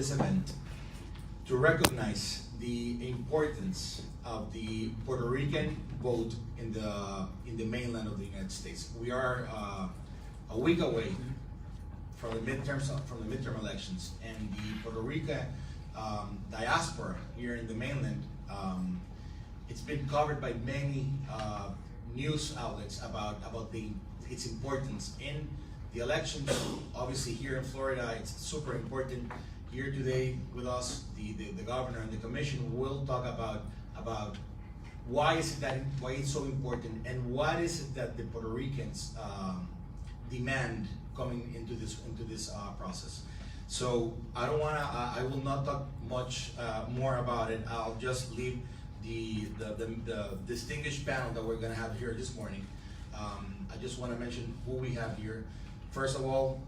this event to recognize the importance of the Puerto Rican vote in the mainland of the United States. We are a week away from the midterm elections, and the Puerto Rican diaspora here in the mainland. It's been covered by many news outlets about its importance in the elections. Obviously, here in Florida, it's super important. Here today with us, the governor and the commission will talk about why it's so important, and what is it that the Puerto Ricans demand coming into this process. So I will not talk much more about it. I'll just leave the distinguished panel that we're going to have here this morning. I just want to mention who we have here. First of all,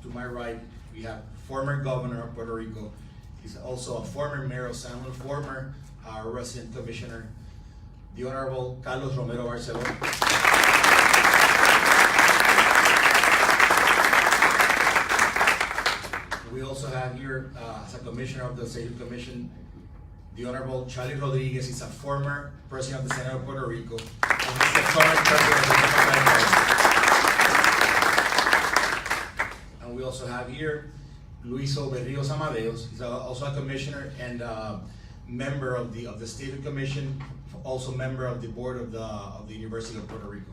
to my right, we have former governor of Puerto Rico. He's also a former mayor of San Juan, former resident commissioner, the Honorable Carlos Romero Barceló. We also have here, as a commissioner of the Statehood Commission, the Honorable Charlie Rodriguez. He's a former president of the Senate of Puerto Rico, and he's the current president of the And we also have here Luiso Berrios Amadeus. He's also a commissioner and member of the Statehood Commission, also member of the board of the University of Puerto Rico.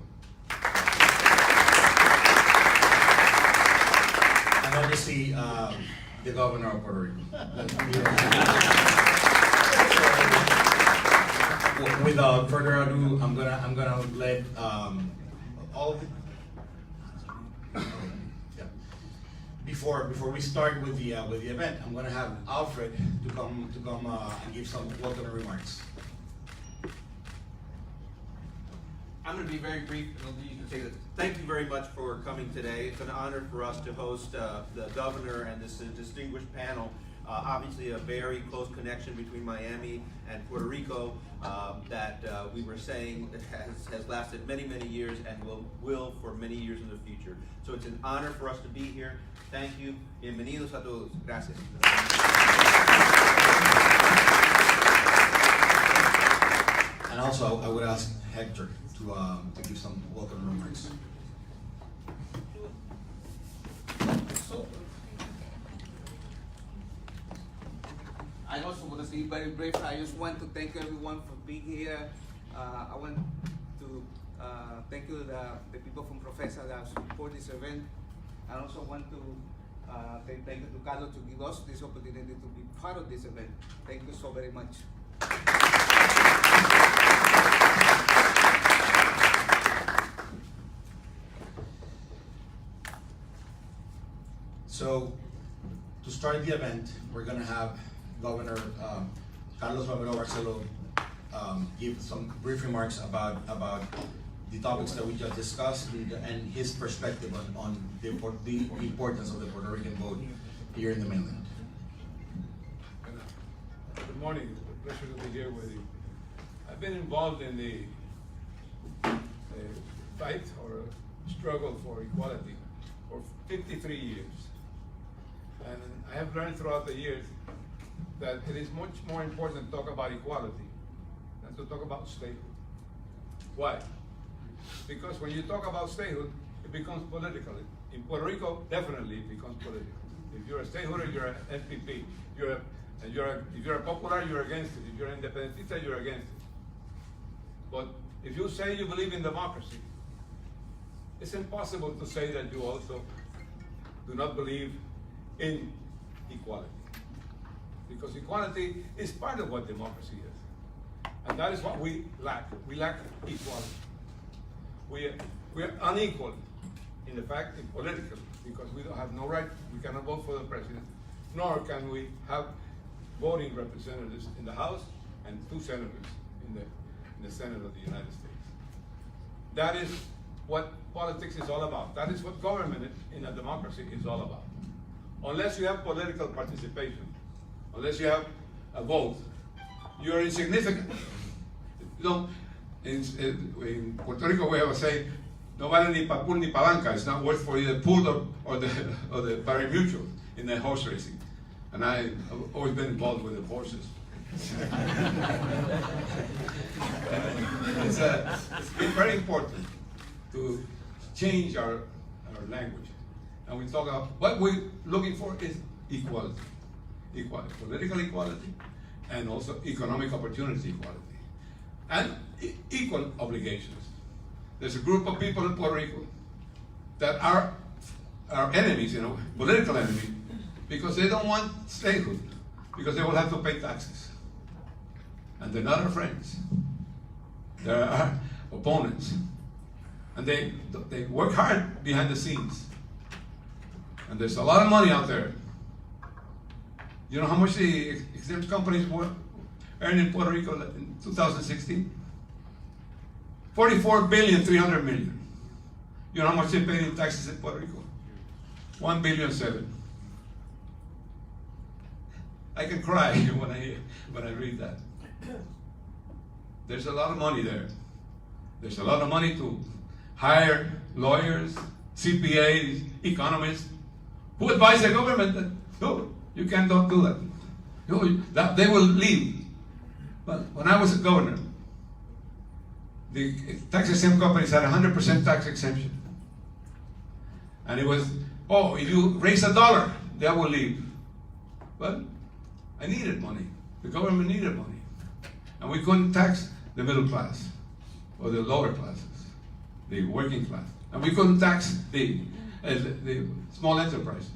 And obviously, the governor of Puerto Rico. Without further ado, I'm gonna let all of it. Before we start with the event, I'm gonna have Alfred to come and give some welcome remarks. I'm going to be very brief, and you can say that. Thank you very much for coming today. It's an honor for us to host the governor and this distinguished panel. Obviously, a very close connection between Miami and Puerto Rico that we were saying has lasted many, many years and will for many years in the future. So it's an honor for us to be here. Thank you. Bienvenidos a todos. Gracias. And also, I would ask Hector to give some welcome remarks. I also want to be very brief. I just want to thank everyone for being here. I want to thank you the people from Profesa that support this event. I also want to thank you to Carlos to give us this opportunity to be part of this event. Thank you so very much. So, to start the event, we're going to have Governor Carlos Romero Barceló give some brief remarks about the topics that we just discussed and his perspective on the importance of the Puerto Rican vote here in the mainland. Good morning. It's a pleasure to be here with you. I've been involved in the fight or struggle for equality for 53 years. And I have learned throughout the years that it is much more important to talk about equality than to talk about statehood. Why? Because when you talk about statehood, it becomes political. In Puerto Rico, definitely it becomes political. If you're a stateholder, you're an FPP. If you're a popular, you're against it. If you're an independentista, you're against it. But if you say you believe in democracy, it's impossible to say that you also do not believe in equality. Because equality is part of what democracy is. And that is what we lack. We lack equality. We are unequal in the fact, in political, because we don't have no right, we cannot vote for the president, nor can we have voting representatives in the House and 2 senators in the Senate of the United States. That is what politics is all about. That is what government in a democracy is all about. Unless you have political participation, unless you have a vote, you are insignificant. You know, in Puerto Rico we have a saying, no vale ni pa pool ni palanca. It's not worth for either pool or the pari mutual in the horse racing. And I've always been involved with the horses. It's been very important to change our language. And we talk about what we're looking for is equality. Equality, political equality, and also economic opportunity equality. And equal obligations. There's a group of people in Puerto Rico that are our enemies, you know, political enemies, because they don't want statehood, because they will have to pay taxes. And they're not our friends. They're our opponents. And they work hard behind the scenes. And there's a lot of money out there. You know how much the exempt companies earned in Puerto Rico in 2016? 44 billion, 300 million. You know how much they paid in taxes in Puerto Rico? 1 billion 7. I can cry when I read that. There's a lot of money there. There's a lot of money to hire lawyers, CPAs, economists, who advise the government that, no, you can't don't do that. No, that they will leave. But when I was a governor, the tax exempt companies had 100% tax exemption. And it was, oh, if you raise $1, they will leave. But I needed money. The government needed money. And we couldn't tax the middle class or the lower classes, the working class. And we couldn't tax the small enterprises.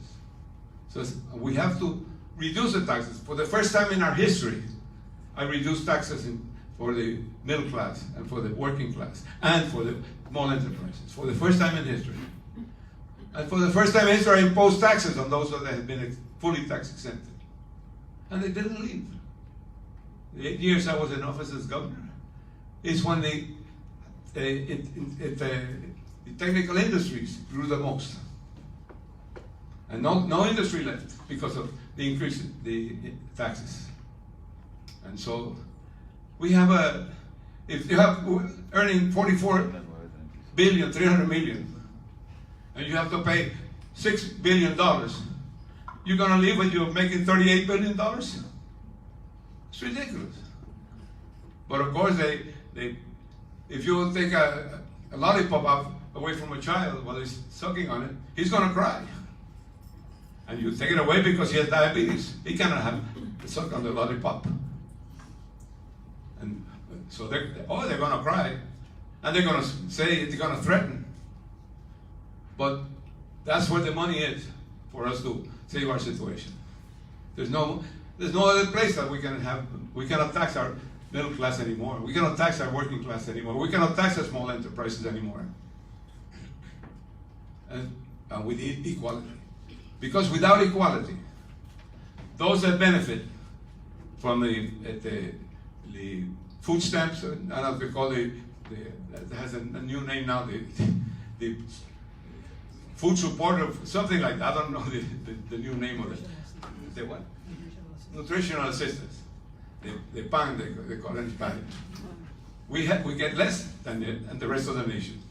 So we have to reduce the taxes. For the first time in our history, I reduced taxes for the middle class and for the working class and for the small enterprises. For the first time in history. And for the first time in history, I imposed taxes on those that had been fully tax exempted. And they didn't leave. The 8 years I was in office as governor is when the technical industries grew the most. And no industry left because of the increase in the taxes. And so we have if you have earning 44 billion, 300 million, and you have to pay $6 billion, you're gonna leave when you're making $38 billion? It's ridiculous. But of course, if you take a lollipop away from a child while he's sucking on it, he's gonna cry. And you take it away because he has diabetes. He cannot have suck on the lollipop. And so they're gonna cry. And they're gonna say, they're gonna threaten. But that's where the money is for us to save our situation. There's no other place that we cannot tax our middle class anymore. We cannot tax our working class anymore. We cannot tax our small enterprises anymore. And we need equality. Because without equality, those that benefit from the food stamps, I don't know if they call it, it has a new name now, the food support of something like that. I don't know the new name of it. The what? Nutritional assistance. The PAN, they call it in Spanish. We get less than the rest of the nation.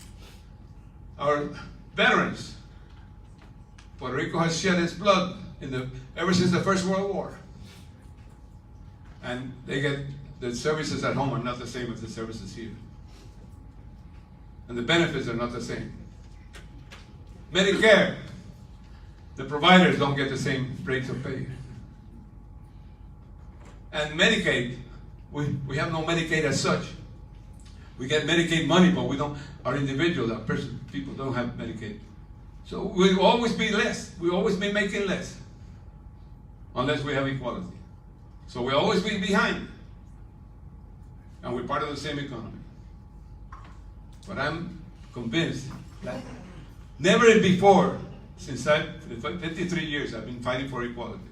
Our veterans, Puerto Rico has shed its blood ever since the First World War. And they get the services at home are not the same as the services here. And the benefits are not the same. Medicare, the providers don't get the same rates of pay. And Medicaid, we have no Medicaid as such. We get Medicaid money, but we don't, our individuals, people don't have Medicaid. So we'll always be less. We'll always be making less. Unless we have equality. So we'll always be behind. And we're part of the same economy. But I'm convinced that never before, since 53 years I've been fighting for equality,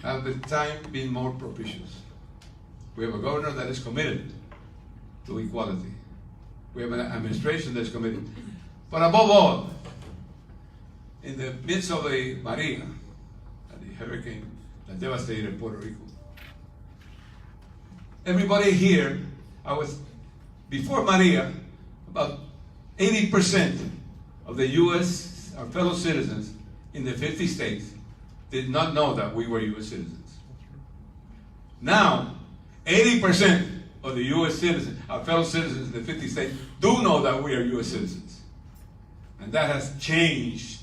have the time been more propitious. We have a governor that is committed to equality. We have an administration that's committed. But above all, in the midst of the Maria, the hurricane that devastated Puerto Rico, everybody here, before Maria, about 80% of the U.S., our fellow citizens in the 50 states, did not know that we were U.S. citizens. Now, 80% of the U.S. citizens, our fellow citizens in the 50 states, do know that we are U.S. citizens. And that has changed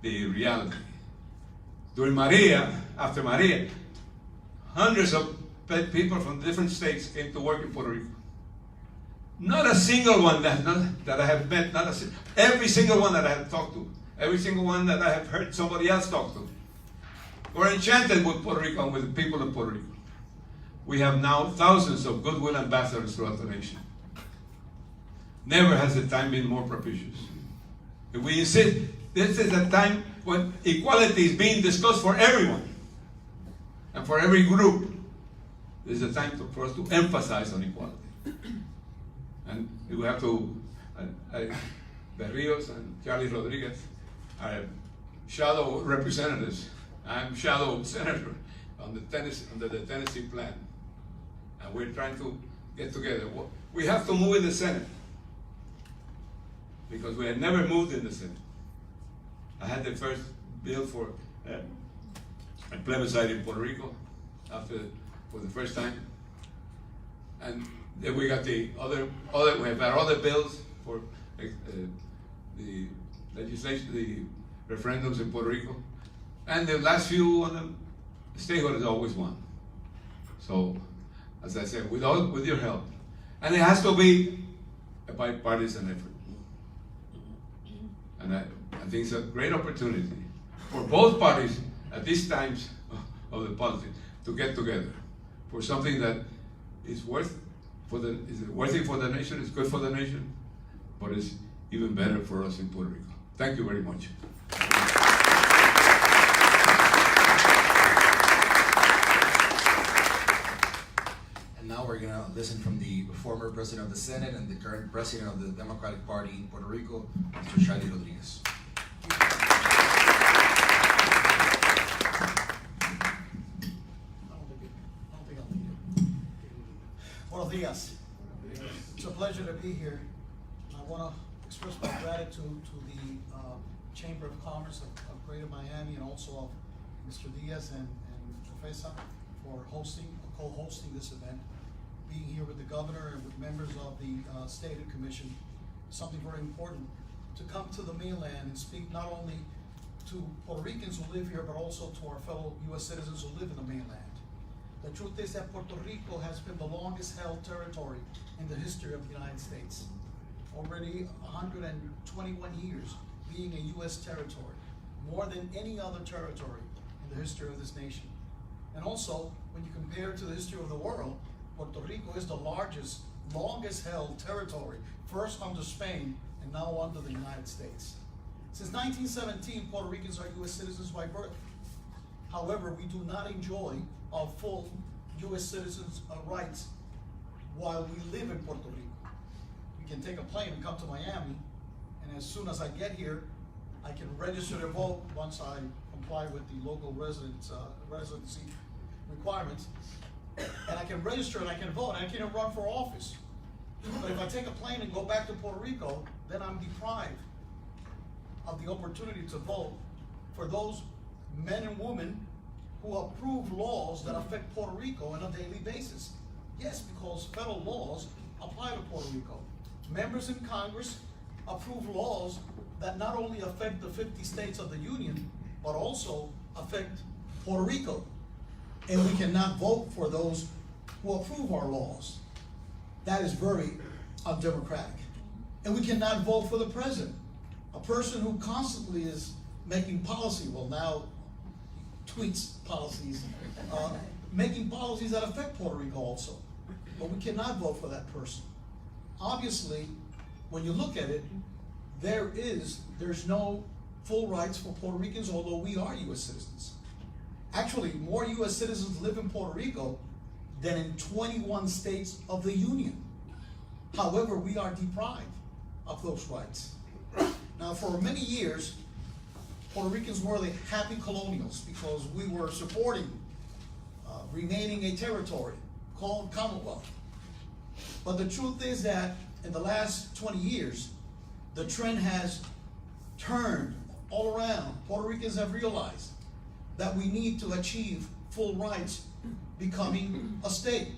the reality. During Maria, after Maria, hundreds of people from different states came to work in Puerto Rico. Not a single one that I have met, every single one that I have talked to, every single one that I have heard somebody else talk to, were enchanted with Puerto Rico and with the people of Puerto Rico. We have now thousands of goodwill ambassadors throughout the nation. Never has the time been more propitious. If we insist, this is a time when equality is being discussed for everyone and for every group. This is a time for us to emphasize on equality. And we have to, Berrios and Charlie Rodriguez are shadow representatives. I'm shadow senator on under the Tennessee plan. And we're trying to get together. We have to move in the Senate, because we had never moved in the Senate. I had the first bill for a plebiscite in Puerto Rico for the first time. And then we got we have had other bills for the legislation, the referendums in Puerto Rico. And the last few on the statehood is always won. So, as I said, with your help. And it has to be a bipartisan effort. And I think it's a great opportunity for both parties at these times of the politics to get together for something that is worthy for the nation, it's good for the nation, but it's even better for us in Puerto Rico. Thank you very much. And now we're gonna listen from the former president of the Senate and the current president of the Democratic Party in Puerto Rico, Mr. Charlie Rodriguez. Buenos dias. It's a pleasure to be here. I want to express my gratitude to the Chamber of Commerce of Greater Miami and also of Mr. Diaz and Profesa for co-hosting this event. Being here with the governor and with members of the Statehood Commission, something very important, to come to the mainland and speak not only to Puerto Ricans who live here, but also to our fellow U.S. citizens who live in the mainland. The truth is that Puerto Rico has been the longest held territory in the history of the United States. Already 121 years being a U.S. territory, more than any other territory in the history of this nation. And also, when you compare it to the history of the world, Puerto Rico is the longest held territory, first under Spain and now under the United States. Since 1917, Puerto Ricans are U.S. citizens by birth. However, we do not enjoy our full U.S. citizens' rights while we live in Puerto Rico. We can take a plane and come to Miami, and as soon as I get here, I can register to vote once I comply with the local residency requirements, and I can register and I can vote, and I can run for office. But if I take a plane and go back to Puerto Rico, then I'm deprived of the opportunity to vote for those men and women who approve laws that affect Puerto Rico on a daily basis. Yes, because federal laws apply to Puerto Rico. Members in Congress approve laws that not only affect the 50 states of the Union, but also affect Puerto Rico. And we cannot vote for those who approve our laws. That is very undemocratic. And we cannot vote for the president, a person who constantly is making policy, well now tweets policies, making policies that affect Puerto Rico also. But we cannot vote for that person. Obviously, when you look at it, there's no full rights for Puerto Ricans, although we are U.S. citizens. Actually, more U.S. citizens live in Puerto Rico than in 21 states of the Union. However, we are deprived of those rights. Now, for many years, Puerto Ricans were the happy colonials because we were supporting remaining a territory called Commonwealth. But the truth is that in the last 20 years, the trend has turned all around. Puerto Ricans have realized that we need to achieve full rights becoming a state.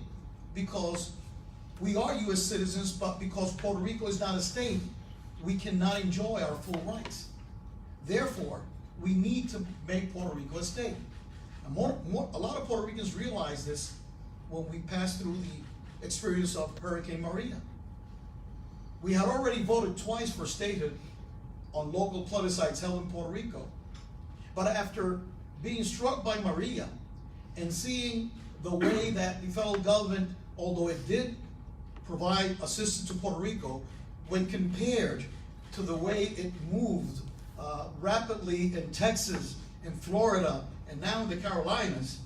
Because we are US citizens, but because Puerto Rico is not a state, we cannot enjoy our full rights. Therefore, we need to make Puerto Rico a state. And a lot of Puerto Ricans realize this when we passed through the experience of Hurricane Maria. We had already voted twice for statehood on local plebiscites held in Puerto Rico. But after being struck by Maria and seeing the way that the federal government, although it did provide assistance to Puerto Rico, when compared to the way it moved rapidly in Texas, in Florida, and now in the Carolinas,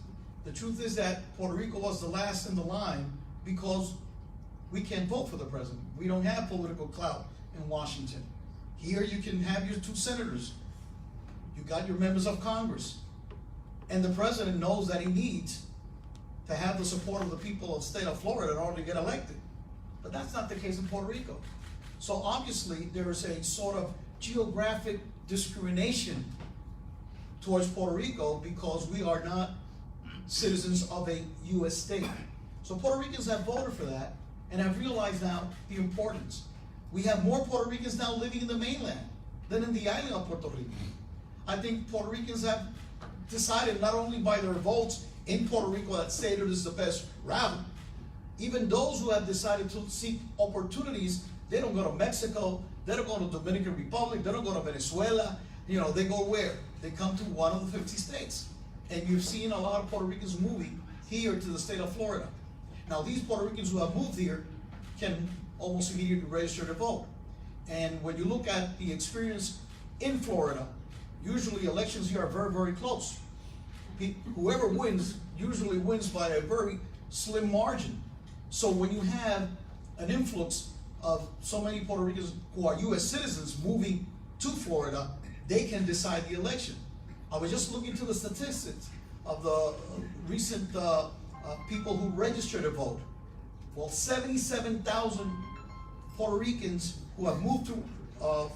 the truth is that Puerto Rico was the last in the line because we can't vote for the president. We don't have political clout in Washington. Here you can have your 2 senators. You got your members of Congress. And the president knows that he needs to have the support of the people of the state of Florida in order to get elected. But that's not the case in Puerto Rico. So obviously there is a sort of geographic discrimination towards Puerto Rico because we are not citizens of a US state. So Puerto Ricans have voted for that and have realized now the importance. We have more Puerto Ricans now living in the mainland than in the island of Puerto Rico. I think Puerto Ricans have decided not only by their votes in Puerto Rico that statehood is the best route, even those who have decided to seek opportunities, they don't go to Mexico, they don't go to Dominican Republic, they don't go to Venezuela, they go where? They come to one of the 50 states. And you've seen a lot of Puerto Ricans moving here to the state of Florida. Now these Puerto Ricans who have moved here can almost immediately register to vote. And when you look at the experience in Florida, usually elections here are very, very close. Whoever wins usually wins by a very slim margin. So when you have an influx of so many Puerto Ricans who are US citizens moving to Florida, they can decide the election. I was just looking to the statistics of the recent people who registered to vote. Well, 77,000 Puerto Ricans who have moved to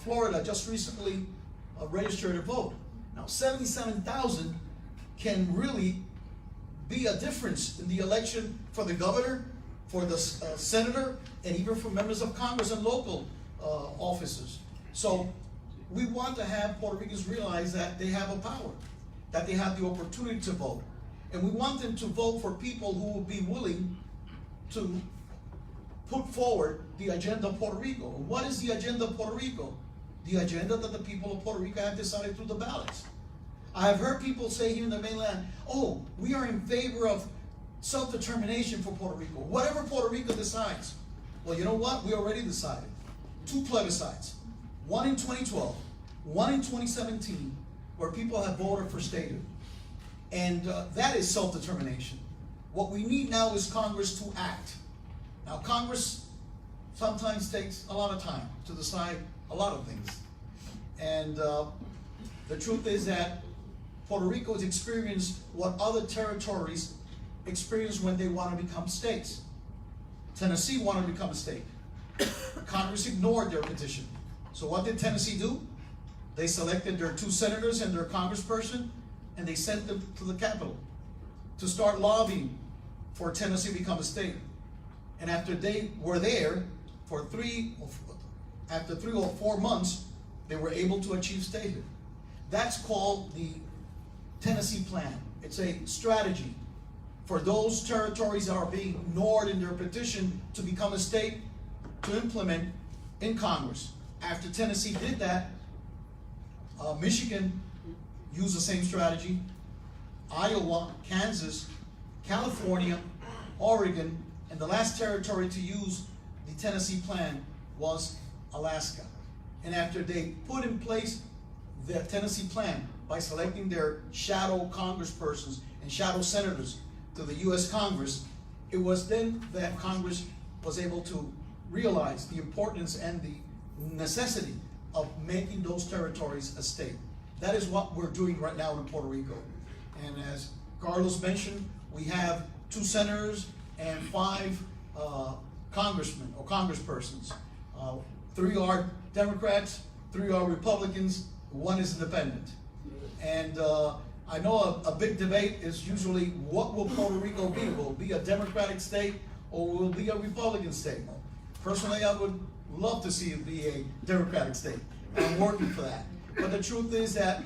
Florida just recently registered to vote. Now, 77,000 can really be a difference in the election for the governor, for the senator, and even for members of Congress and local officers. So we want to have Puerto Ricans realize that they have a power, that they have the opportunity to vote. And we want them to vote for people who will be willing to put forward the agenda of Puerto Rico. What is the agenda of Puerto Rico? The agenda that the people of Puerto Rico have decided through the ballots. I have heard people say here in the mainland, oh, we are in favor of self-determination for Puerto Rico. Whatever Puerto Rico decides. Well, you know what? We already decided. 2 plebiscites. One in 2012, one in 2017, where people have voted for statehood. And that is self-determination. What we need now is Congress to act. Now, Congress sometimes takes a lot of time to decide a lot of things. And the truth is that Puerto Rico has experienced what other territories experience when they want to become states. Tennessee wanted to become a state. Congress ignored their petition. So what did Tennessee do? They selected their 2 senators and their congressperson, and they sent them to the Capitol to start lobbying for Tennessee to become a state. And after they were there for 3 or 4 months, they were able to achieve statehood. That's called the Tennessee Plan. It's a strategy for those territories that are being ignored in their petition to become a state to implement in Congress. After Tennessee did that, Michigan used the same strategy, Iowa, Kansas, California, Oregon, and the last territory to use the Tennessee Plan was Alaska. And after they put in place the Tennessee Plan by selecting their shadow congresspersons and shadow senators to the US Congress, it was then that Congress was able to realize the importance and the necessity of making those territories a state. That is what we're doing right now in Puerto Rico. And as Carlos mentioned, we have 2 senators and 5 congressmen or congresspersons. 3 are Democrats, 3 are Republicans, 1 is independent. And I know a big debate is usually, what will Puerto Rico be? Will it be a Democratic state or will it be a Republican state? Personally, I would love to see it be a Democratic state. I'm working for that. But the truth is that,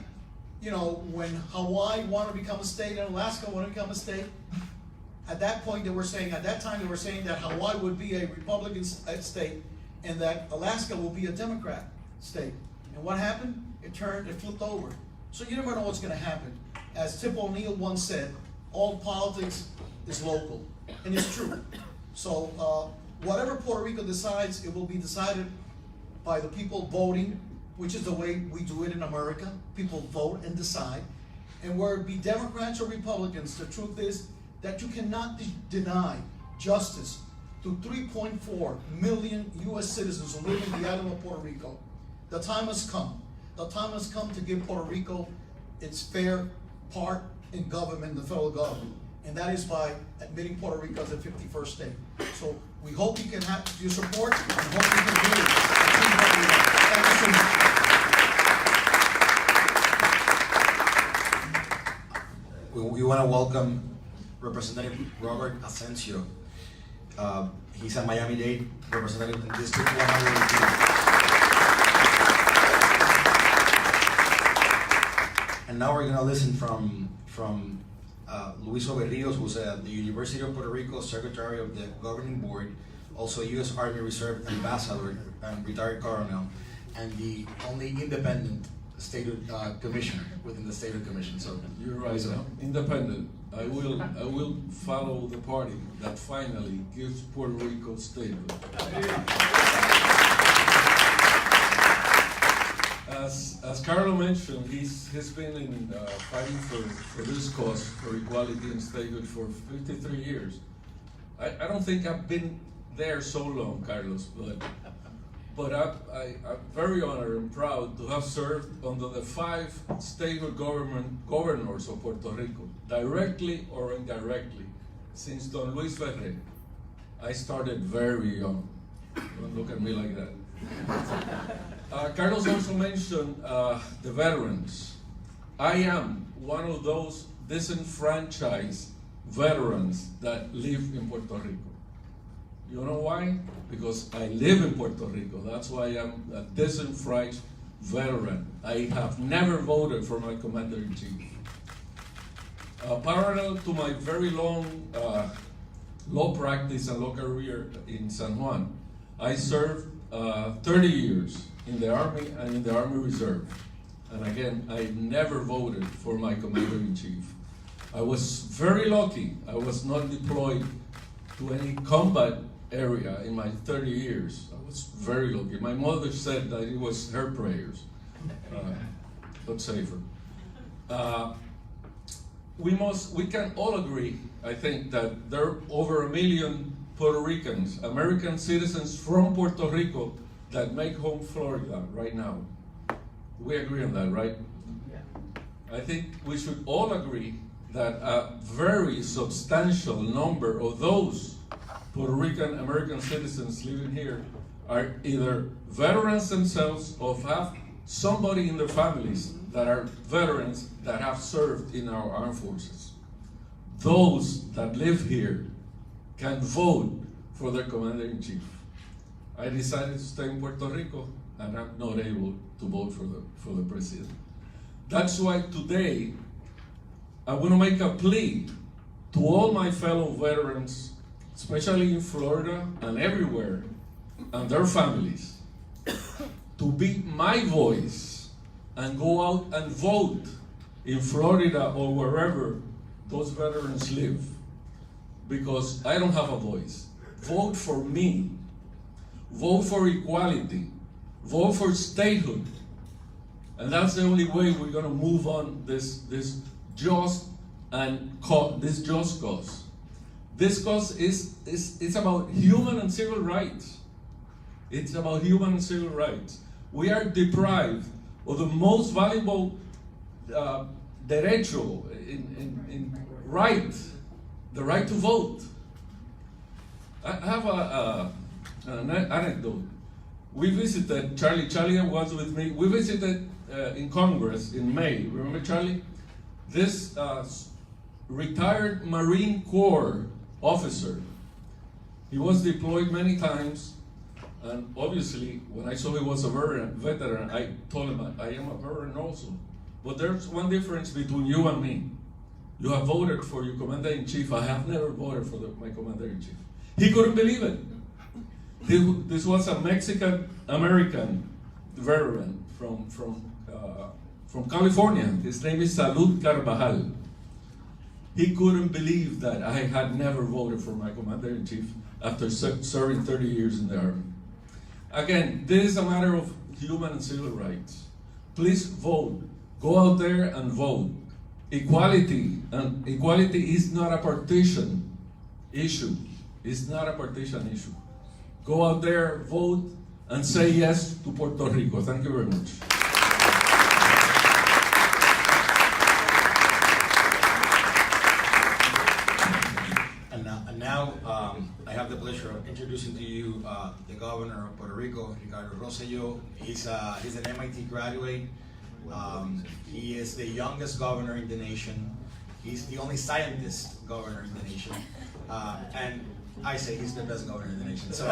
you know, when Hawaii wanted to become a state and Alaska wanted to become a state, at that point they were saying that Hawaii would be a Republican state and that Alaska will be a Democrat state. And what happened? It flipped over. So you never know what's gonna happen. As Tip O'Neill once said, all politics is local, and it's true. So whatever Puerto Rico decides, it will be decided by the people voting, which is the way we do it in America. People vote and decide. And whether it be Democrats or Republicans, the truth is that you cannot deny justice to 3.4 million US citizens who live in the island of Puerto Rico. The time has come. The time has come to give Puerto Rico its fair part in government, the federal government. And that is by admitting Puerto Rico as a 51st state. So we hope you can have your support, and hope you can do it. Thank you so much. We want to welcome Representative Robert Asensio. He's a Miami-Dade representative in District 118. And now we're going to listen from Luis Overrios, who's the University of Puerto Rico Secretary of the Governing Board, also U.S. Army Reserve Ambassador and retired colonel, and the only independent statehood commissioner within the statehood commission. So you're right. Independent. I will follow the party that finally gives Puerto Rico statehood. As Carlo mentioned, he's been in fighting for this cause, for equality and statehood, for 53 years. I don't think I've been there so long, Carlos, but I'm very honored and proud to have served under the 5 statehood governors of Puerto Rico, directly or indirectly, since Don Luis Ferrer. I started very young. Don't look at me like that. Carlos also mentioned the veterans. I am one of those disenfranchised veterans that live in Puerto Rico. You know why? Because I live in Puerto Rico. That's why I'm a disenfranchised veteran. I have never voted for my commander-in-chief. Parallel to my very long law practice and law career in San Juan, I served 30 years in the Army and in the Army Reserve. And again, I never voted for my commander-in-chief. I was very lucky. I was not deployed to any combat area in my 30 years. I was very lucky. My mother said that it was her prayers, but safer. We can all agree, I think, that there are over 1 million Puerto Ricans, American citizens from Puerto Rico, that make home Florida right now. We agree on that, right? Yeah. I think we should all agree that a very substantial number of those Puerto Rican American citizens living here are either veterans themselves or have somebody in their families that are veterans that have served in our armed forces. Those that live here can vote for their commander-in-chief. I decided to stay in Puerto Rico, and I'm not able to vote for the president. That's why today I want to make a plea to all my fellow veterans, especially in Florida and everywhere, and their families, to be my voice and go out and vote in Florida or wherever those veterans live, because I don't have a voice. Vote for me. Vote for equality. Vote for statehood. And that's the only way we're going to move on this just cause. This cause is about human and civil rights. It's about human and civil rights. We are deprived of the most valuable derecho, in right, the right to vote. I have an anecdote. We visited, Charlie was with me, we visited in Congress in May. Remember Charlie? This retired Marine Corps officer, he was deployed many times, and obviously, when I saw he was a veteran, I told him, I am a veteran also. But there's one difference between you and me. You have voted for your commander-in-chief. I have never voted for my commander-in-chief. He couldn't believe it. This was a Mexican-American veteran from California. His name is Salud Carvajal. He couldn't believe that I had never voted for my commander-in-chief after serving 30 years in the Army. Again, this is a matter of human and civil rights. Please vote. Go out there and vote. Equality, and equality is not a partition issue. It's not a partition issue. Go out there, vote, and say yes to Puerto Rico. Thank you very much. And now I have the pleasure of introducing to you the governor of Puerto Rico, Ricardo Rosselló. He's an MIT graduate. He is the youngest governor in the nation. He's the only scientist governor in the nation. And I say he's the best governor in the nation. So,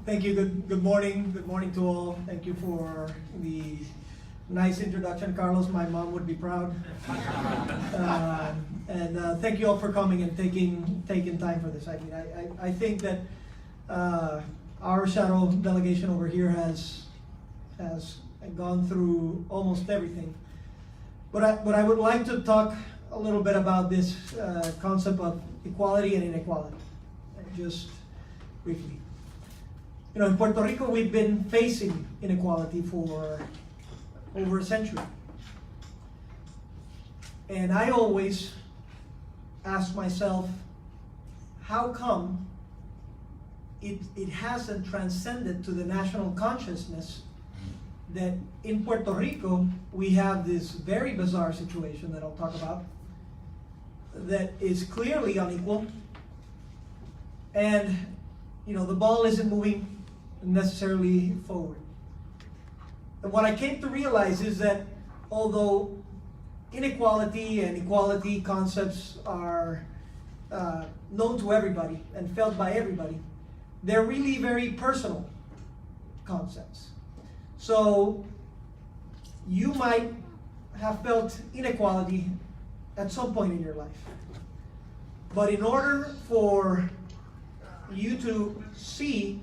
Thank you. Good morning. Good morning to all. Thank you for the nice introduction, Carlos. My mom would be proud. And thank you all for coming and taking time for this. I mean, I think that our shadow delegation over here has gone through almost everything. But I would like to talk a little bit about this concept of equality and inequality, just briefly. You know, in Puerto Rico, we've been facing inequality for over a century. And I always ask myself, how come it hasn't transcended to the national consciousness that in Puerto Rico, we have this very bizarre situation that I'll talk about that is clearly unequal. And, you know, the ball isn't moving necessarily forward. And what I came to realize is that although inequality and equality concepts are known to everybody and felt by everybody, they're really very personal concepts. So you might have felt inequality at some point in your life. But in order for you to see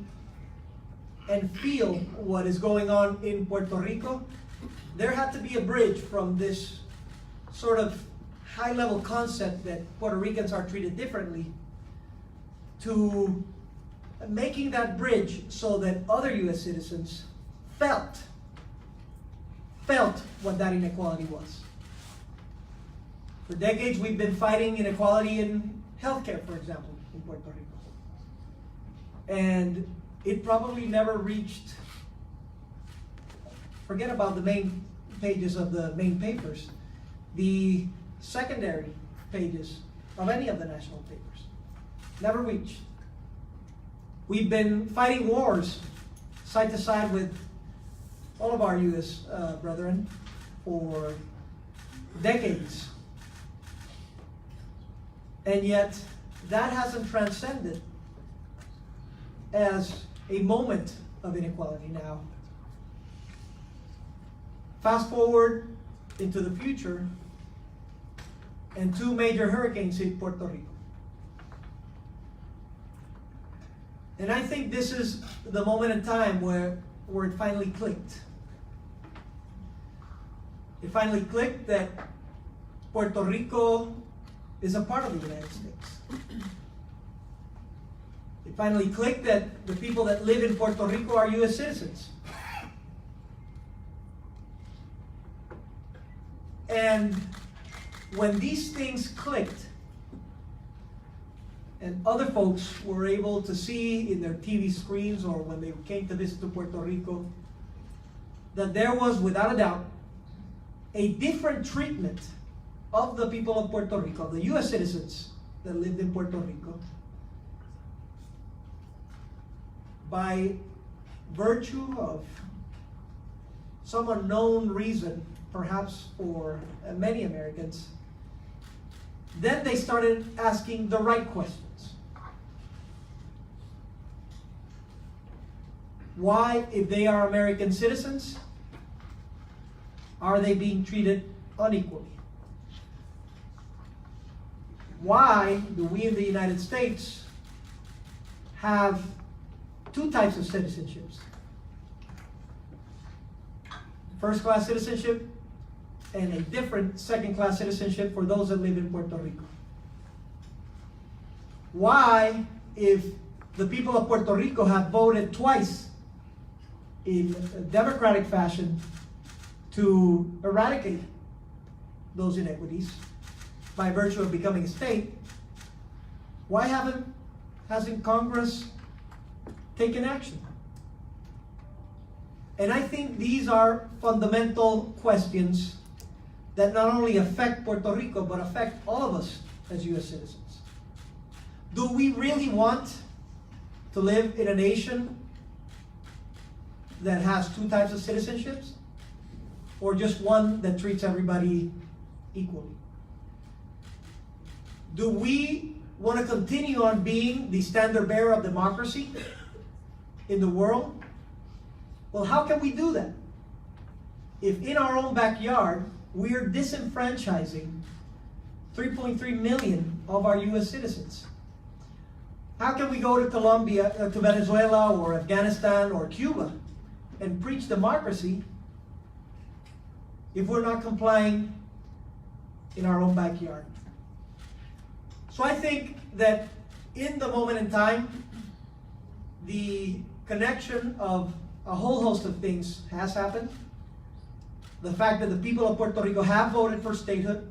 and feel what is going on in Puerto Rico, there had to be a bridge from this sort of high-level concept that Puerto Ricans are treated differently to making that bridge so that other U.S. citizens felt what that inequality was. For decades, we've been fighting inequality in healthcare, for example, in Puerto Rico. And it probably never reached, forget about the main pages of the main papers, the secondary pages of any of the national papers. Never reached. We've been fighting wars side to side with all of our U.S. Brethren for decades. And yet, that hasn't transcended as a moment of inequality now. Fast forward into the future, and two major hurricanes hit Puerto Rico. And I think this is the moment in time where it finally clicked. It finally clicked that Puerto Rico is a part of the United States. It finally clicked that the people that live in Puerto Rico are U.S. citizens. And when these things clicked, and other folks were able to see in their TV screens or when they came to visit to Puerto Rico, that there was, without a doubt, a different treatment of the people of Puerto Rico, of the U.S. citizens that lived in Puerto Rico, by virtue of some unknown reason, perhaps for many Americans, then they started asking the right questions. Why, if they are American citizens, are they being treated unequally? Why do we in the United States have two types of citizenships? First-class citizenship and a different second-class citizenship for those that live in Puerto Rico. Why, if the people of Puerto Rico have voted twice in a democratic fashion to eradicate those inequities by virtue of becoming a state, why hasn't Congress taken action? And I think these are fundamental questions that not only affect Puerto Rico, but affect all of us as U.S. citizens. Do we really want to live in a nation that has two types of citizenships, or just one that treats everybody equally? Do we want to continue on being the standard bearer of democracy in the world? Well, how can we do that if in our own backyard we're disenfranchising 3.3 million of our U.S. citizens? How can we go to Colombia, to Venezuela or Afghanistan or Cuba and preach democracy if we're not complying in our own backyard? So I think that in the moment in time, the connection of a whole host of things has happened. The fact that the people of Puerto Rico have voted for statehood,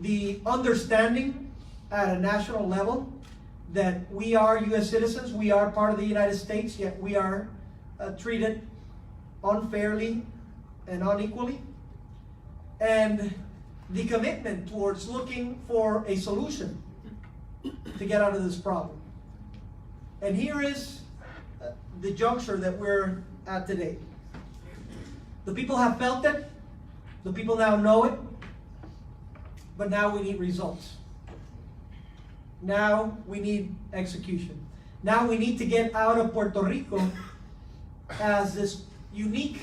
the understanding at a national level that we are U.S. citizens, we are part of the United States, yet we are treated unfairly and unequally, and the commitment towards looking for a solution to get out of this problem. And here is the juncture that we're at today. The people have felt it, the people now know it, but now we need results. Now we need execution. Now we need to get out of Puerto Rico as this unique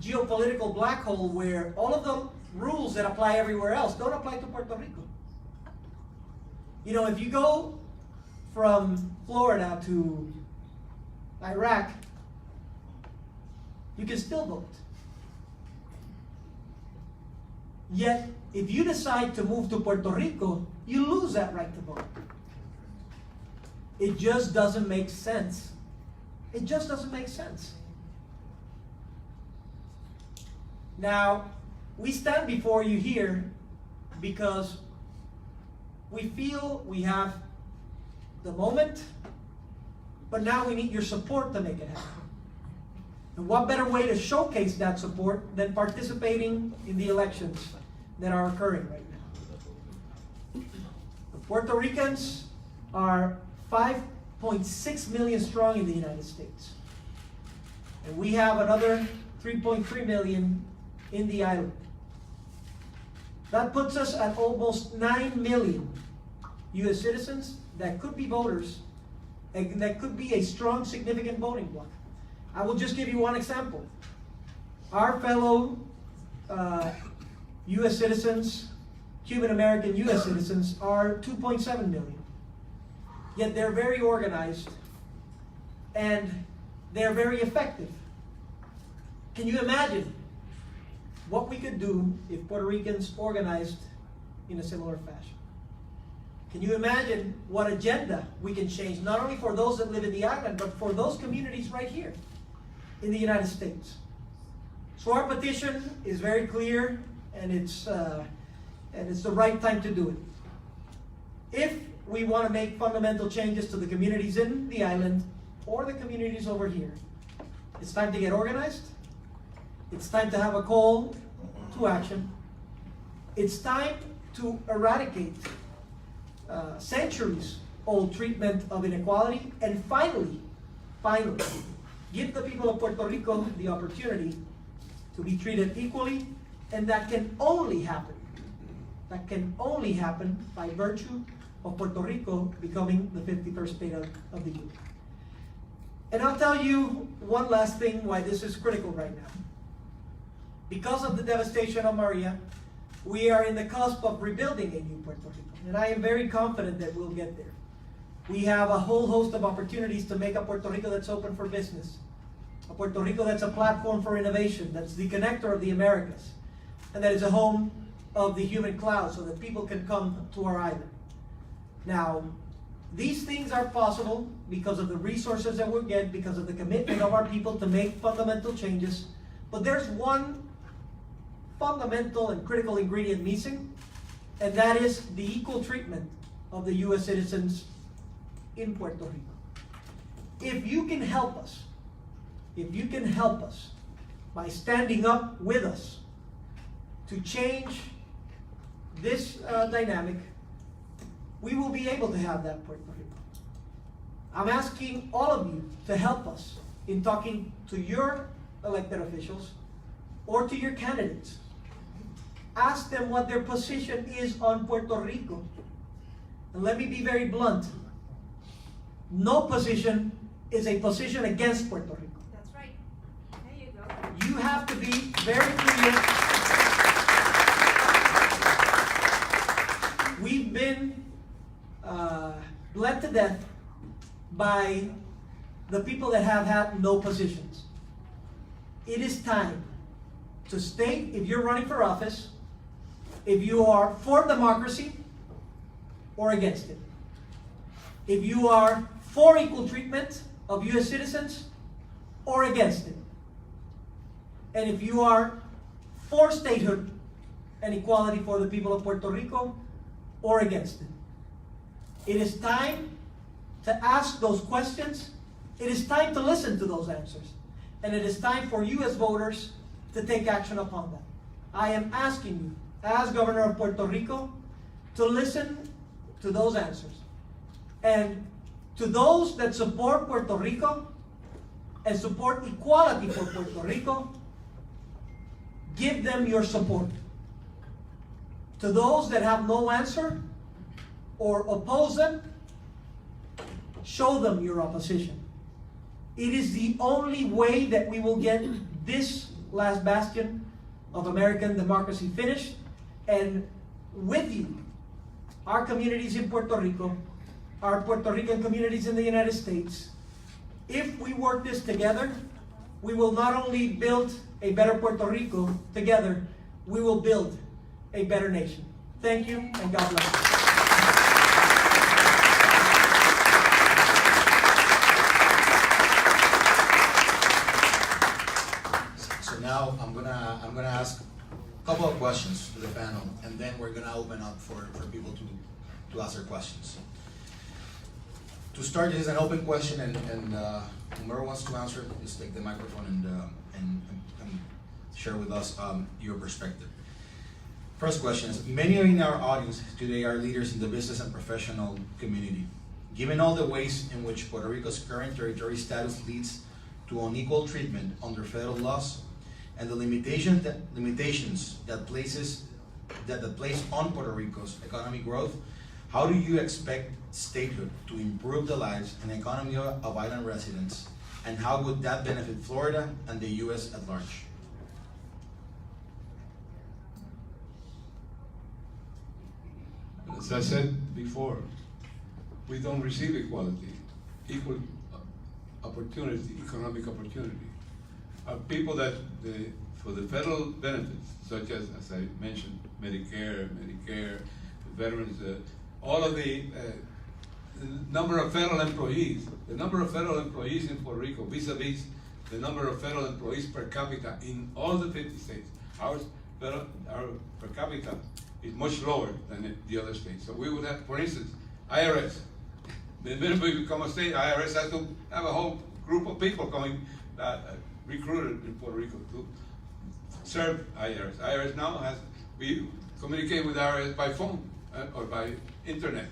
geopolitical black hole where all of the rules that apply everywhere else don't apply to Puerto Rico. You know, if you go from Florida to Iraq, you can still vote. Yet, if you decide to move to Puerto Rico, you lose that right to vote. It just doesn't make sense. It just doesn't make sense. Now, we stand before you here because we feel we have the moment, but now we need your support to make it happen. And what better way to showcase that support than participating in the elections that are occurring right now? The Puerto Ricans are 5.6 million strong in the United States. And we have another 3.3 million in the island. That puts us at almost 9 million U.S. citizens that could be voters and that could be a strong, significant voting bloc. I will just give you one example. Our fellow U.S. citizens, Cuban American U.S. citizens, are 2.7 million. Yet they're very organized and they're very effective. Can you imagine what we could do if Puerto Ricans organized in a similar fashion? Can you imagine what agenda we can change, not only for those that live in the island, but for those communities right here in the United States? So our petition is very clear, and it's the right time to do it. If we want to make fundamental changes to the communities in the island or the communities over here, it's time to get organized. It's time to have a call to action. It's time to eradicate centuries-old treatment of inequality and finally finally, give the people of Puerto Rico the opportunity to be treated equally, and that can only happen. That can only happen by virtue of Puerto Rico becoming the 51st state of the Union. And I'll tell you one last thing why this is critical right now. Because of the devastation of Maria, we are in the cusp of rebuilding a new Puerto Rico, and I am very confident that we'll get there. We have a whole host of opportunities to make a Puerto Rico that's open for business, a Puerto Rico that's a platform for innovation, that's the connector of the Americas, and that is a home of the human cloud so that people can come to our island. Now, these things are possible because of the resources that we'll get, because of the commitment of our people to make fundamental changes, but there's one fundamental and critical ingredient missing, and that is the equal treatment of the U.S. citizens in Puerto Rico. If you can help us by standing up with us to change this dynamic, we will be able to have that Puerto Rico. I'm asking all of you to help us in talking to your elected officials or to your candidates. Ask them what their position is on Puerto Rico. And let me be very blunt. No position is a position against Puerto Rico. That's right. There you go. You have to be very clear. We've been bled to death by the people that have had no positions. It is time to state if you're running for office, if you are for democracy or against it. If you are for equal treatment of U.S. citizens or against it. And if you are for statehood and equality for the people of Puerto Rico or against it. It is time to ask those questions. It is time to listen to those answers. And it is time for you as voters to take action upon that. I am asking you, as Governor of Puerto Rico, to listen to those answers. And to those that support Puerto Rico and support equality for Puerto Rico, give them your support. To those that have no answer or oppose them, show them your opposition. It is the only way that we will get this last bastion of American democracy finished. And with you, our communities in Puerto Rico, our Puerto Rican communities in the United States, if we work this together, we will not only build a better Puerto Rico together, we will build a better nation. Thank you, and God bless you. So now I'm gonna ask a couple of questions to the panel, and then we're gonna open up for people to ask their questions. To start, this is an open question, and whoever wants to answer, just take the microphone and share with us your perspective. First question is, many in our audience today are leaders in the business and professional community. Given all the ways in which Puerto Rico's current territory status leads to unequal treatment under federal laws, and the limitations that place on Puerto Rico's economic growth, how do you expect statehood to improve the lives and economy of island residents, and how would that benefit Florida and the U.S. at large? As I said before, we don't receive equality, equal opportunity, economic opportunity. People that, for the federal benefits, such as I mentioned, Medicare, veterans, all of the number of federal employees, the number of federal employees in Puerto Rico vis-a-vis the number of federal employees per capita in all the 50 states. Our per capita is much lower than the other states. So we would have, for instance, IRS. The minute we become a state, IRS has to have a whole group of people coming, recruited in Puerto Rico to serve IRS. IRS now we communicate with IRS by phone or by internet.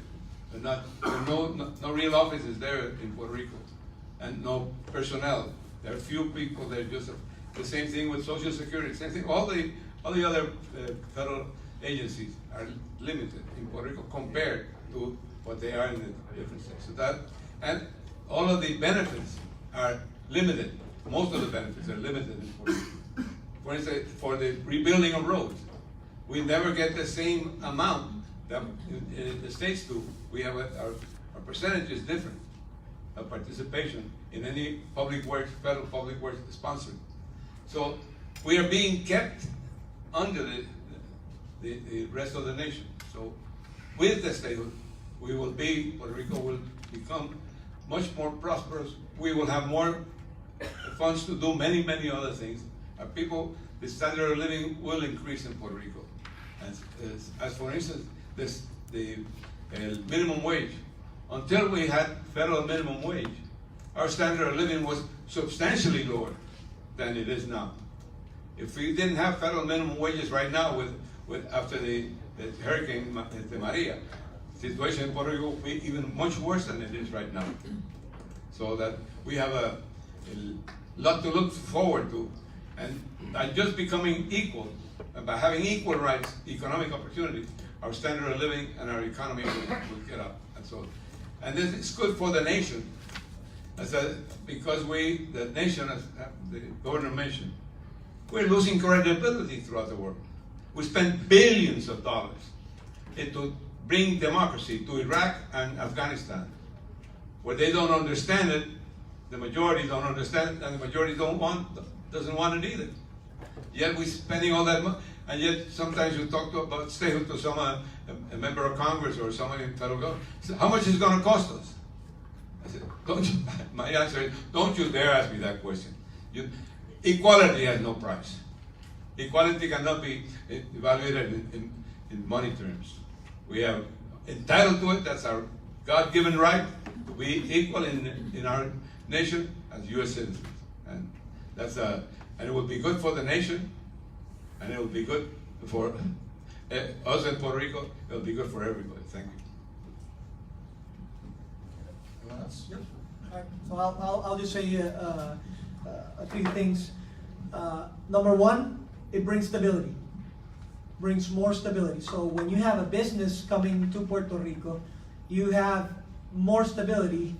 There are no real offices there in Puerto Rico. and no personnel. There are few people. They're just the same thing with Social Security. Same thing. All the other federal agencies are limited in Puerto Rico compared to what they are in the different states. So that, and all of the benefits are limited. Most of the benefits are limited in Puerto Rico. For instance, for the rebuilding of roads, we never get the same amount that the states do. We have our percentage is different of participation in any public works, federal public works sponsored. So we are being kept under the rest of the nation. So with the statehood, Puerto Rico will become much more prosperous. We will have more funds to do many, many other things. The standard of living will increase in Puerto Rico. As for instance, the minimum wage. Until we had federal minimum wage, our standard of living was substantially lower than it is now. If we didn't have federal minimum wages right now, after the Hurricane Maria, the situation in Puerto Rico will be even much worse than it is right now. So that we have a lot to look forward to, and by just becoming equal, and by having equal rights, economic opportunities, our standard of living and our economy will get up. And this is good for the nation, because the nation, as the governor mentioned, we're losing credibility throughout the world. We spend billions of dollars to bring democracy to Iraq and Afghanistan, where they don't understand it. The majority don't understand it, and the majority doesn't want it either. Yet we're spending all that money, and yet sometimes you talk about statehood to someone, a member of Congress or someone in federal government. So how much is it going to cost us? I said, my answer is, don't you dare ask me that question. Equality has no price. Equality cannot be evaluated in money terms. We are entitled to it. That's our God-given right to be equal in our nation as U.S. citizens, and it will be good for the nation, and it will be good for us in Puerto Rico. It will be good for everybody. Thank you. Anyone else? All right, so I'll just say a few things. Number one, it brings stability, brings more stability. So when you have a business coming to Puerto Rico, you have more stability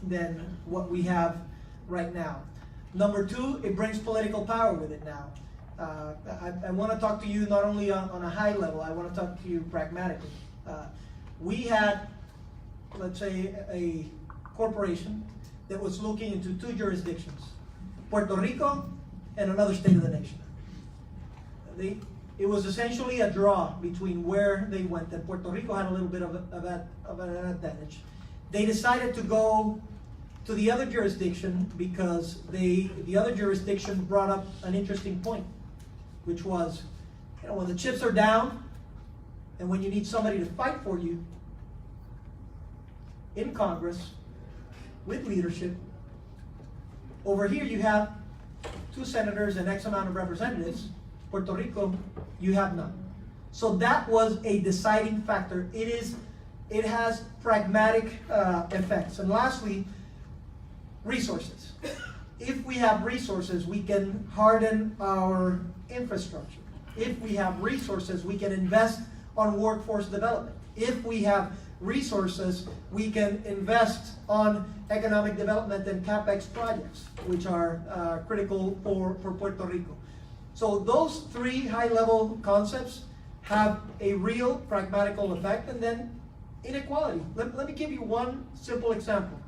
than what we have right now. Number two, it brings political power with it now. I want to talk to you not only on a high level, I want to talk to you pragmatically. We had, let's say, a corporation that was looking into two jurisdictions, Puerto Rico and another state of the nation. It was essentially a draw between where they went, and Puerto Rico had a little bit of an advantage. They decided to go to the other jurisdiction because the other jurisdiction brought up an interesting point, which was, when the chips are down and when you need somebody to fight for you in Congress with leadership, over here you have 2 senators and X amount of representatives. Puerto Rico, you have none. So that was a deciding factor. It has pragmatic effects. And lastly, resources. If we have resources, we can harden our infrastructure. If we have resources, we can invest on workforce development. If we have resources, we can invest on economic development and CapEx projects, which are critical for Puerto Rico. So those 3 high-level concepts have a real pragmatical effect. And then inequality. Let me give you one simple example.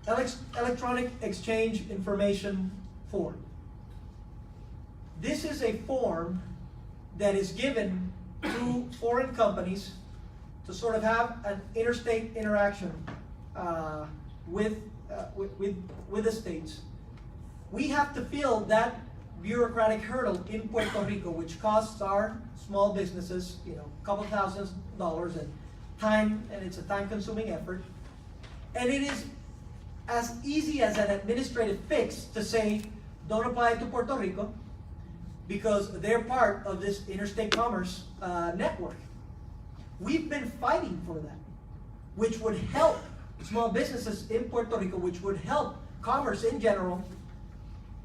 Electronic exchange information form. This is a form that is given to foreign companies to sort of have an interstate interaction with the states. We have to fill that bureaucratic hurdle in Puerto Rico, which costs our small businesses, a couple $1,000 and time, and it's a time-consuming effort. And it is as easy as an administrative fix to say, don't apply it to Puerto Rico because they're part of this interstate commerce network. We've been fighting for that, which would help small businesses in Puerto Rico, which would help commerce in general.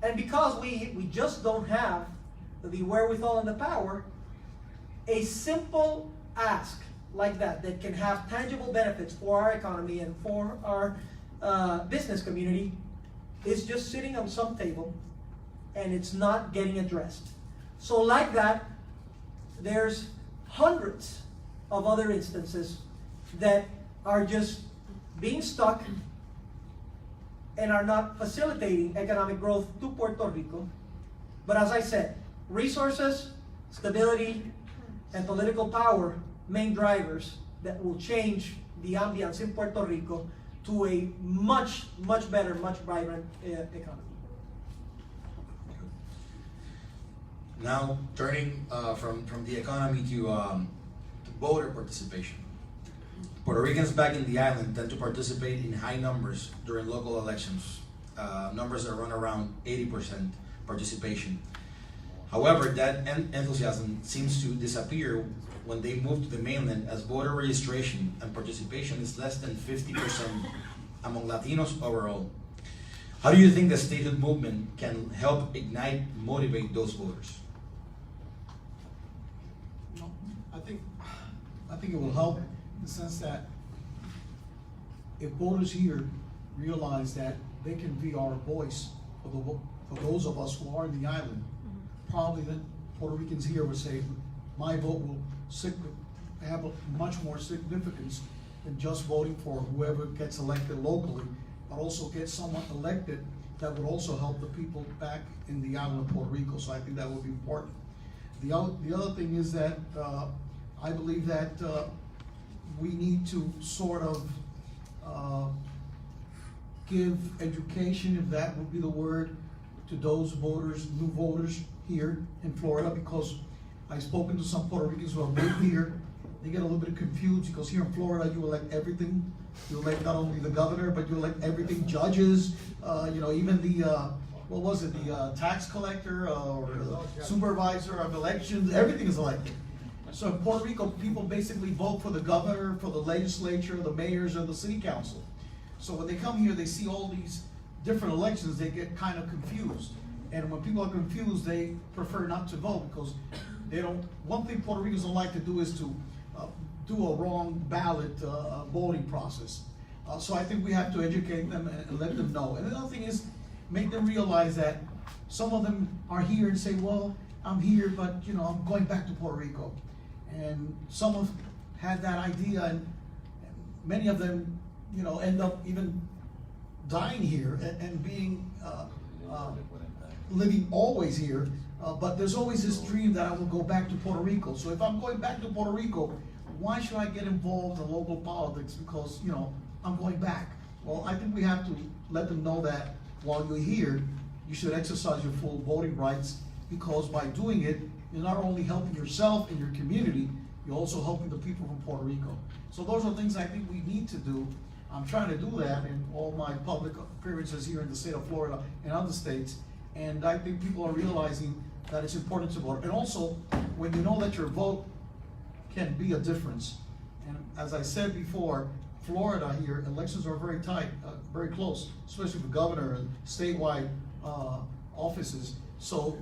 And because we just don't have the wherewithal and the power, a simple ask like that can have tangible benefits for our economy and for our business community is just sitting on some table and it's not getting addressed. So like that, there's hundreds of other instances that are just being stuck and are not facilitating economic growth to Puerto Rico. But as I said, resources, stability, and political power, main drivers that will change the ambience in Puerto Rico to a much, much better, much vibrant economy. Now, turning from the economy to voter participation. Puerto Ricans back in the island tend to participate in high numbers during local elections. Numbers that run around 80% participation. However, that enthusiasm seems to disappear when they move to the mainland, as voter registration and participation is less than 50% among Latinos overall. How do you think the statehood movement can help ignite, motivate those voters? I think it will help in the sense that if voters here realize that they can be our voice for those of us who are in the island, probably then Puerto Ricans here would say, my vote will have a much more significance than just voting for whoever gets elected locally, but also get someone elected that would also help the people back in the island of Puerto Rico. So I think that would be important. The other thing is that I believe that we need to sort of give education, if that would be the word, to those voters, new voters here in Florida, because I've spoken to some Puerto Ricans who have moved here. They get a little bit confused because here in Florida you elect everything. You elect not only the governor, but you elect everything, judges, even the what was it, the tax collector or supervisor of elections, everything is elected. So in Puerto Rico, people basically vote for the governor, for the legislature, the mayors, or the city council. So when they come here, they see all these different elections, they get kind of confused. And when people are confused, they prefer not to vote because they don't, one thing Puerto Ricans don't like to do is to do a wrong ballot voting process. So I think we have to educate them and let them know. And another thing is, make them realize that some of them are here and say, well, I'm here, but I'm going back to Puerto Rico. And some have had that idea, and many of them, end up even dying here and being living always here. But there's always this dream that I will go back to Puerto Rico. So if I'm going back to Puerto Rico, why should I get involved in local politics? Because I'm going back. Well, I think we have to let them know that while you're here, you should exercise your full voting rights, because by doing it, you're not only helping yourself and your community, you're also helping the people from Puerto Rico. So those are things I think we need to do. I'm trying to do that in all my public appearances here in the state of Florida and other states. And I think people are realizing that it's important to vote. And also, when you know that your vote can be a difference. And as I said before, Florida here, elections are very tight, very close, especially for governor and statewide offices. So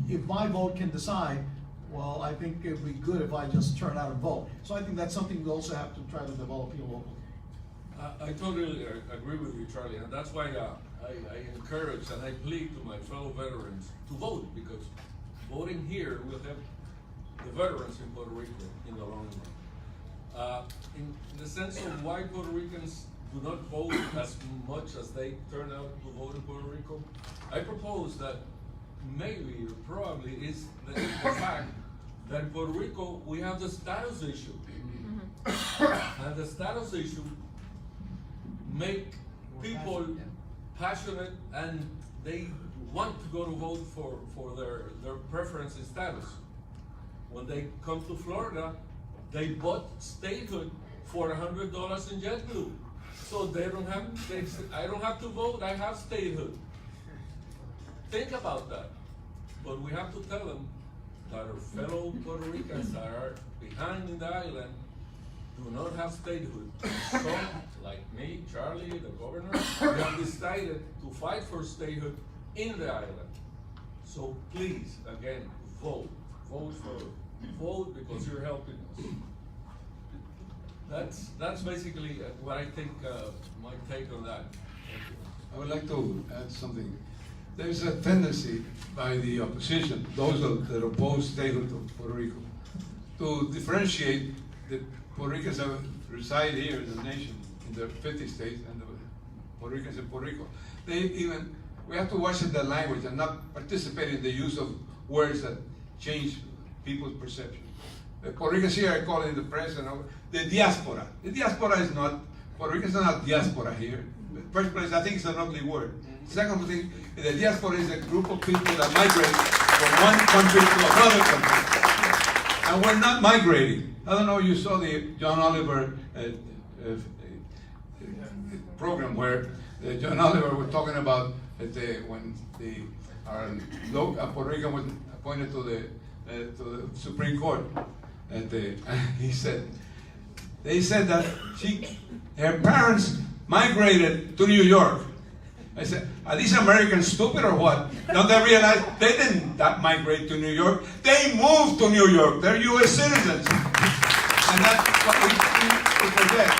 if my vote can decide, well, I think it'd be good if I just turn out and vote. So I think that's something we also have to try to develop here locally. I totally agree with you, Charlie, and that's why I encourage and I plead to my fellow veterans to vote, because voting here will help the veterans in Puerto Rico in the long run. In the sense of why Puerto Ricans do not vote as much as they turn out to vote in Puerto Rico, I propose that maybe or probably is the fact that in Puerto Rico we have the status issue. And the status issue make people passionate and they want to go to vote for their preference in status. When they come to Florida, they bought statehood for $100 in JetBlue. So they don't have, I don't have to vote, I have statehood. Think about that. But we have to tell them that our fellow Puerto Ricans that are behind in the island do not have statehood. Some, like me, Charlie, the governor, we have decided to fight for statehood in the island. So please, again, vote. Vote because you're helping us. That's basically what I think, my take on that. Thank you. I would like to add something. There's a tendency by the opposition, those that oppose statehood of Puerto Rico, to differentiate the Puerto Ricans that reside here in the nation, in the 50 states, and the Puerto Ricans in Puerto Rico. We have to watch the language and not participate in the use of words that change people's perception. The Puerto Ricans here, I call it in the press, the diaspora. The diaspora is not, Puerto Ricans are not diaspora here. First place, I think it's an ugly word. Second thing, the diaspora is a group of people that migrate from one country to another country. And we're not migrating. I don't know if you saw the John Oliver program where John Oliver was talking about when Puerto Rican was appointed to the Supreme Court. And he said, they said that her parents migrated to New York. I said, are these Americans stupid or what? Don't they realize they didn't migrate to New York? They moved to New York. They're U.S. citizens. And that's what we forget.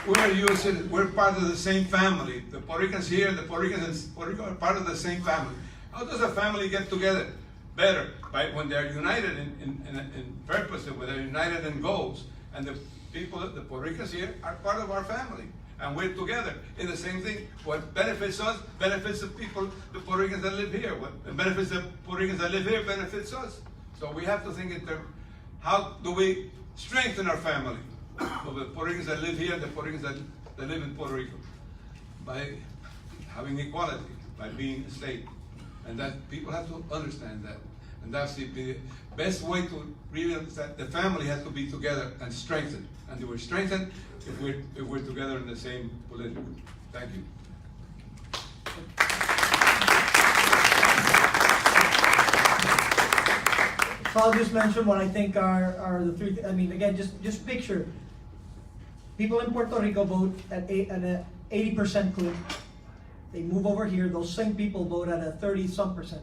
We're U.S. citizens. We're part of the same family. The Puerto Ricans here, the Puerto Ricans in Puerto Rico are part of the same family. How does a family get together? Better, right? When they're united in purpose, when they're united in goals. And the people, the Puerto Ricans here, are part of our family. And we're together in the same thing. What benefits us benefits the people, the Puerto Ricans that live here. What benefits the Puerto Ricans that live here benefits us. So we have to think in terms, how do we strengthen our family of the Puerto Ricans that live here and the Puerto Ricans that live in Puerto Rico? By having equality, by being a state. And that people have to understand that. And that's the best way to really understand. The family has to be together and strengthened. And we're strengthened if we're together in the same political. Thank you. So I'll just mention what I think are the three. I mean, again, just picture people in Puerto Rico vote at an 80% clip. They move over here. Those same people vote at a 30-some% clip.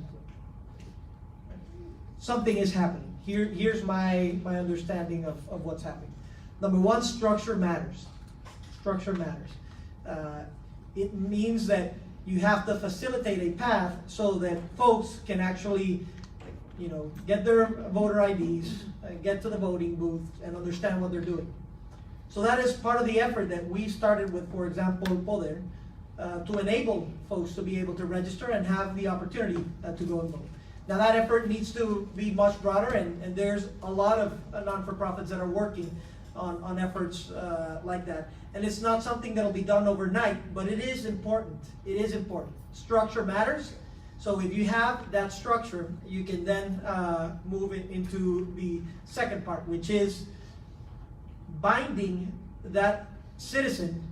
Something is happening. Here's my understanding of what's happening. Number one, structure matters. Structure matters. It means that you have to facilitate a path so that folks can actually, get their voter IDs, get to the voting booth, and understand what they're doing. So that is part of the effort that we started with, for example, Poder, to enable folks to be able to register and have the opportunity to go and vote. Now that effort needs to be much broader, and there's a lot of non-for-profits that are working on efforts like that. And it's not something that'll be done overnight, but it is important. It is important. Structure matters. So if you have that structure, you can then move it into the second part, which is binding that citizen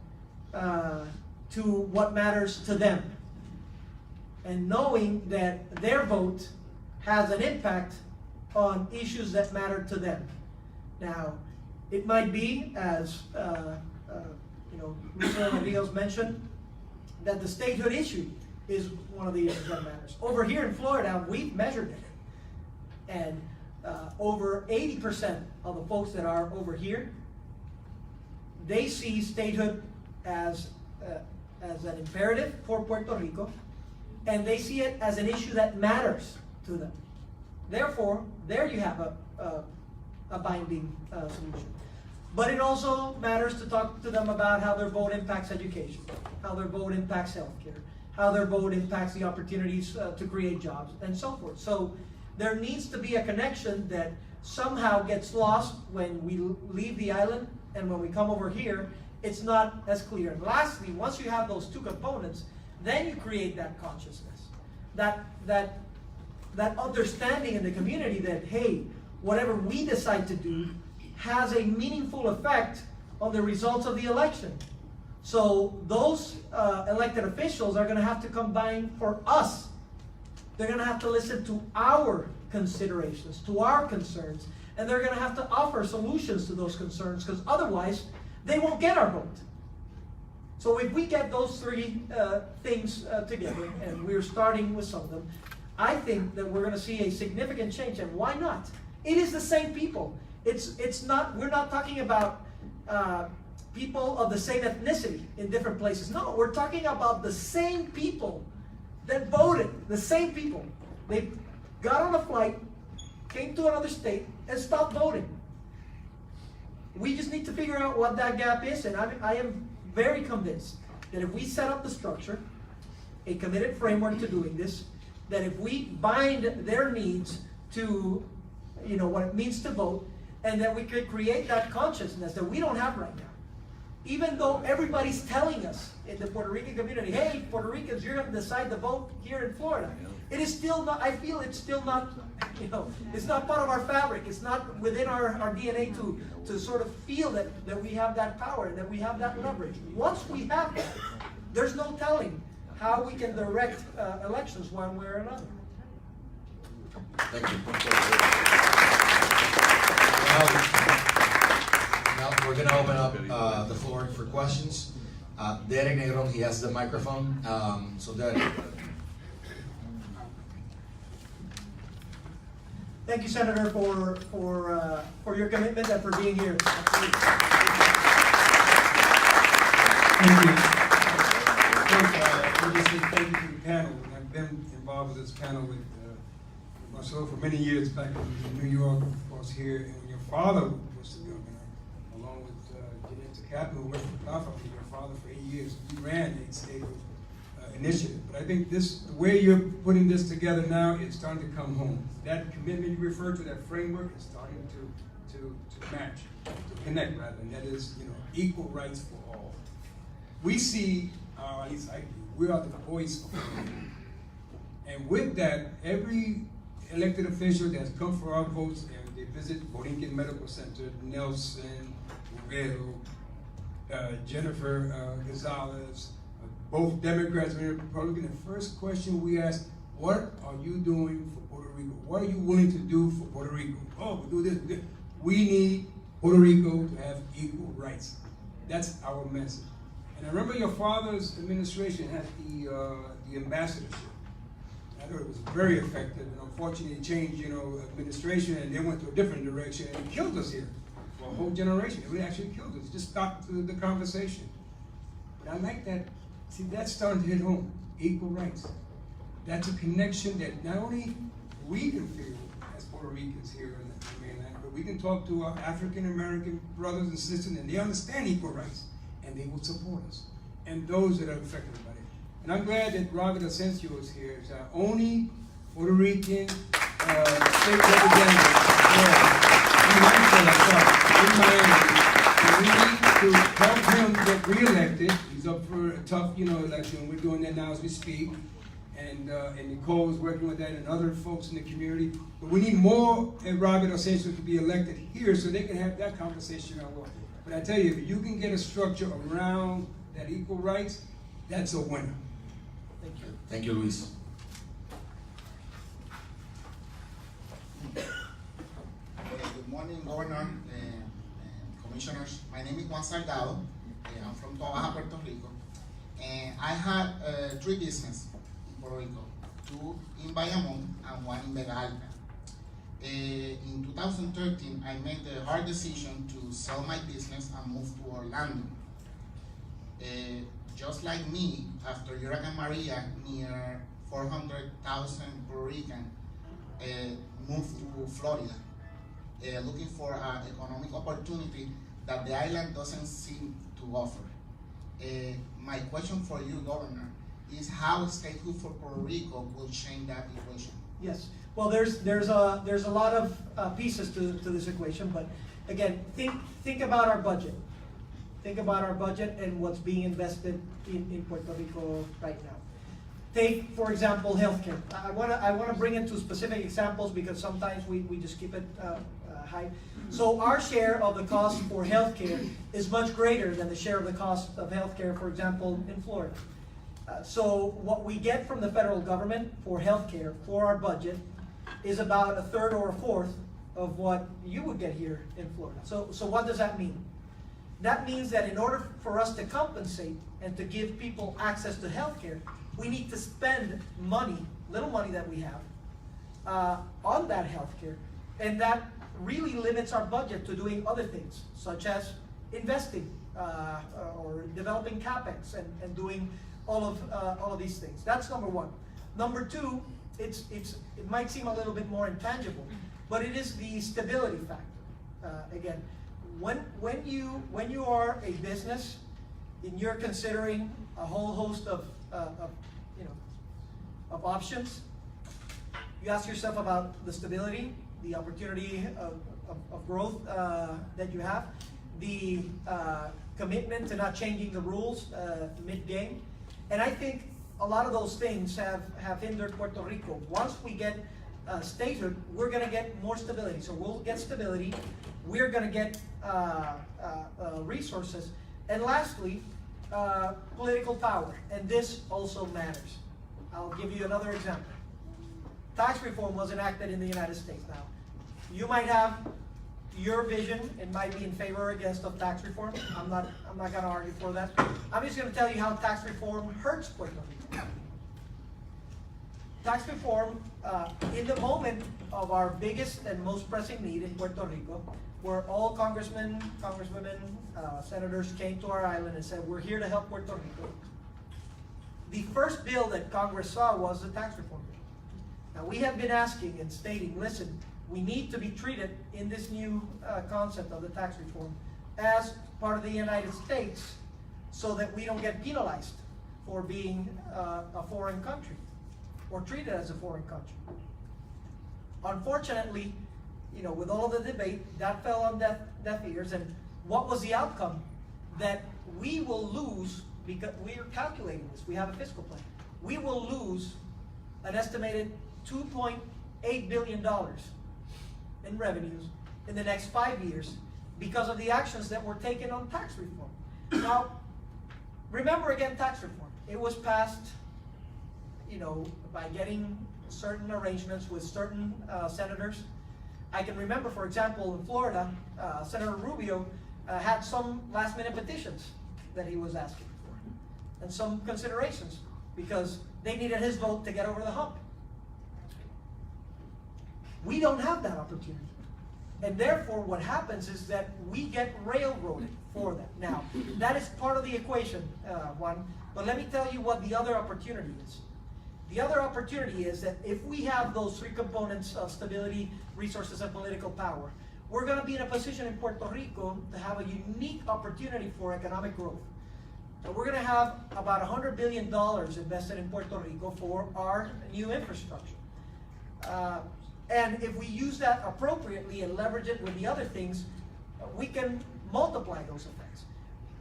to what matters to them. And knowing that their vote has an impact on issues that matter to them. Now, it might be, as Mr. Rodriguez mentioned, that the statehood issue is one of the issues that matters. Over here in Florida, we've measured it, and over 80% of the folks that are over here, they see statehood as an imperative for Puerto Rico, and they see it as an issue that matters to them. Therefore, there you have a binding solution. But it also matters to talk to them about how their vote impacts education, how their vote impacts healthcare, how their vote impacts the opportunities to create jobs, and so forth. So there needs to be a connection that somehow gets lost when we leave the island, and when we come over here, it's not as clear. And lastly, once you have those two components, then you create that consciousness, that understanding in the community that, hey, whatever we decide to do has a meaningful effect on the results of the election. So those elected officials are going to have to combine for us. They're going to have to listen to our considerations, to our concerns, and they're gonna have to offer solutions to those concerns, because otherwise, they won't get our vote. So if we get those three things together, and we're starting with some of them, I think that we're gonna see a significant change, and why not? It is the same people. It's not, we're not talking about people of the same ethnicity in different places. No, we're talking about the same people that voted, the same people. They got on a flight, came to another state, and stopped voting. We just need to figure out what that gap is, and I am very convinced that if we set up the structure, a committed framework to doing this, that if we bind their needs to, you know, what it means to vote, and that we could create that consciousness that we don't have right now. Even though everybody's telling us in the Puerto Rican community, hey, Puerto Ricans, you're going to decide to vote here in Florida. It is still not, I feel it's still not, you know, it's not part of our fabric. It's not within our DNA to sort of feel that we have that power, that we have that leverage. Once we have that, there's no telling how we can direct elections one way or another. Thank you. Now we're going to open up the floor for questions. Derek Negron, he has the microphone. So Derek. Thank you, Senator, for your commitment and for being here. Thank you. First, let me say thank you to the panel. I've been involved with this panel with myself for many years back in New York, of course, here. And when your father was the governor, along with Jeanette Captain, who worked for Godfather, your father for 8 years, we ran a statehood initiative. But I think the way you're putting this together now is starting to come home. That commitment you referred to, that framework, is starting to match, to connect rather, and that is, you know, equal rights for all. We see, at least I do, we are the voice of the people. And with that, every elected official that's come for our votes, and they visit Borinquen Medical Center, Nelson, Guerrero, Jennifer Gonzalez, both Democrats and Republicans, the first question we ask, what are you doing for Puerto Rico? What are you willing to do for Puerto Rico? Oh, we do this. We need Puerto Rico to have equal rights. That's our message. And I remember your father's administration had the ambassadorship. I thought it was very effective, and unfortunately it changed, you know, administration, and they went to a different direction, and it killed us here for a whole generation. It really actually killed us. It just stopped the conversation. But I like that. See, that's starting to hit home. Equal rights. That's a connection that not only we can feel as Puerto Ricans here in the mainland, but we can talk to our African American brothers and sisters, and they understand equal rights, and they will support us, and those that are affected by it. And I'm glad that Robert Asensio is here. He's our only Puerto Rican state representative in Miami. And we need to help him get reelected. He's up for a tough, you know, election. We're doing that now as we speak. And Nicole is working with that, and other folks in the community. But we need more Robert Asensio to be elected here so they can have that conversation on what. But I tell you, if you can get a structure around that equal rights, that's a winner. Thank you. Thank you, Luis. Good morning, Governor and Commissioners. My name is Juan Salgado. I'm from Tobaja, Puerto Rico. And I had 3 businesses in Puerto Rico, 2 in Bayamón and 1 in Vega Alta. In 2013, I made the hard decision to sell my business and move to Orlando. Just like me, after Hurricane Maria, near 400,000 Puerto Ricans moved to Florida, looking for an economic opportunity that the island doesn't seem to offer. My question for you, Governor, is how statehood for Puerto Rico will change that equation? Yes. Well, there's a lot of pieces to this equation, but again, think about our budget. Think about our budget and what's being invested in Puerto Rico right now. Take, for example, healthcare. I wanna bring it to specific examples because sometimes we just keep it high. So our share of the cost for healthcare is much greater than the share of the cost of healthcare, for example, in Florida. So what we get from the federal government for healthcare, for our budget, is about a third or a fourth of what you would get here in Florida. So what does that mean? That means that in order for us to compensate and to give people access to healthcare, we need to spend money, little money that we have, on that healthcare, and that really limits our budget to doing other things, such as investing or developing capex and doing all of these things. That's number one. Number two, it might seem a little bit more intangible, but it is the stability factor. Again, when you are a business and you're considering a whole host of options, you ask yourself about the stability, the opportunity of growth that you have, the commitment to not changing the rules mid-game. And I think a lot of those things have hindered Puerto Rico. Once we get statehood, we're gonna get more stability. So we'll get stability, we're gonna get resources, and lastly, political power. And this also matters. I'll give you another example. Tax reform was enacted in the United States. Now, you might have your vision and might be in favor or against of tax reform. I'm not gonna argue for that. I'm just gonna tell you how tax reform hurts Puerto Rico. Tax reform, in the moment of our biggest and most pressing need in Puerto Rico, where all congressmen, congresswomen, senators came to our island and said, we're here to help Puerto Rico. The first bill that Congress saw was the tax reform bill. Now, we have been asking and stating, listen, we need to be treated in this new concept of the tax reform as part of the United States so that we don't get penalized for being a foreign country or treated as a foreign country. Unfortunately, with all of the debate, that fell on deaf ears, and what was the outcome? That we will lose, because we are calculating this, we have a fiscal plan, we will lose an estimated $2.8 billion in revenues in the next 5 years because of the actions that were taken on tax reform. Now, remember again, tax reform. It was passed, by getting certain arrangements with certain senators. I can remember, for example, in Florida, Senator Rubio had some last-minute petitions that he was asking for, and some considerations, because they needed his vote to get over the hump. We don't have that opportunity. And therefore, what happens is that we get railroaded for that. Now, that is part of the equation, Juan, but let me tell you what the other opportunity is. The other opportunity is that if we have those three components of stability, resources, and political power, we're going to be in a position in Puerto Rico to have a unique opportunity for economic growth. So we're going to have about $100 billion invested in Puerto Rico for our new infrastructure. And if we use that appropriately and leverage it with the other things, we can multiply those effects.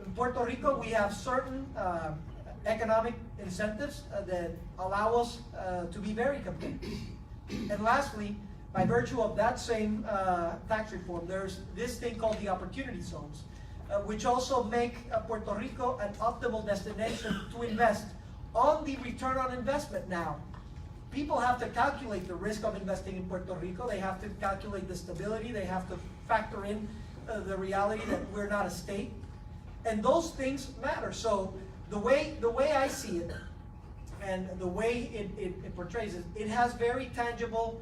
In Puerto Rico, we have certain economic incentives that allow us to be very competitive. And lastly, by virtue of that same tax reform, there's this thing called the opportunity zones, which also make Puerto Rico an optimal destination to invest on the return on investment. Now, people have to calculate the risk of investing in Puerto Rico. They have to calculate the stability. They have to factor in the reality that we're not a state. And those things matter. So the way I see it, and the way it portrays it, it has very tangible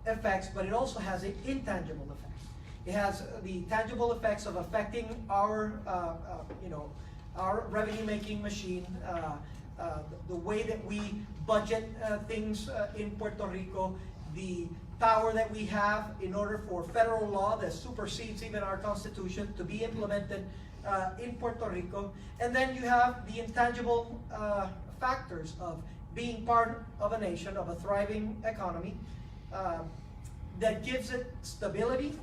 effects, but it also has intangible effects. It has the tangible effects of affecting our revenue-making machine, the way that we budget things in Puerto Rico, the power that we have in order for federal law that supersedes even our Constitution to be implemented in Puerto Rico. And then you have the intangible factors of being part of a nation, of a thriving economy that gives it stability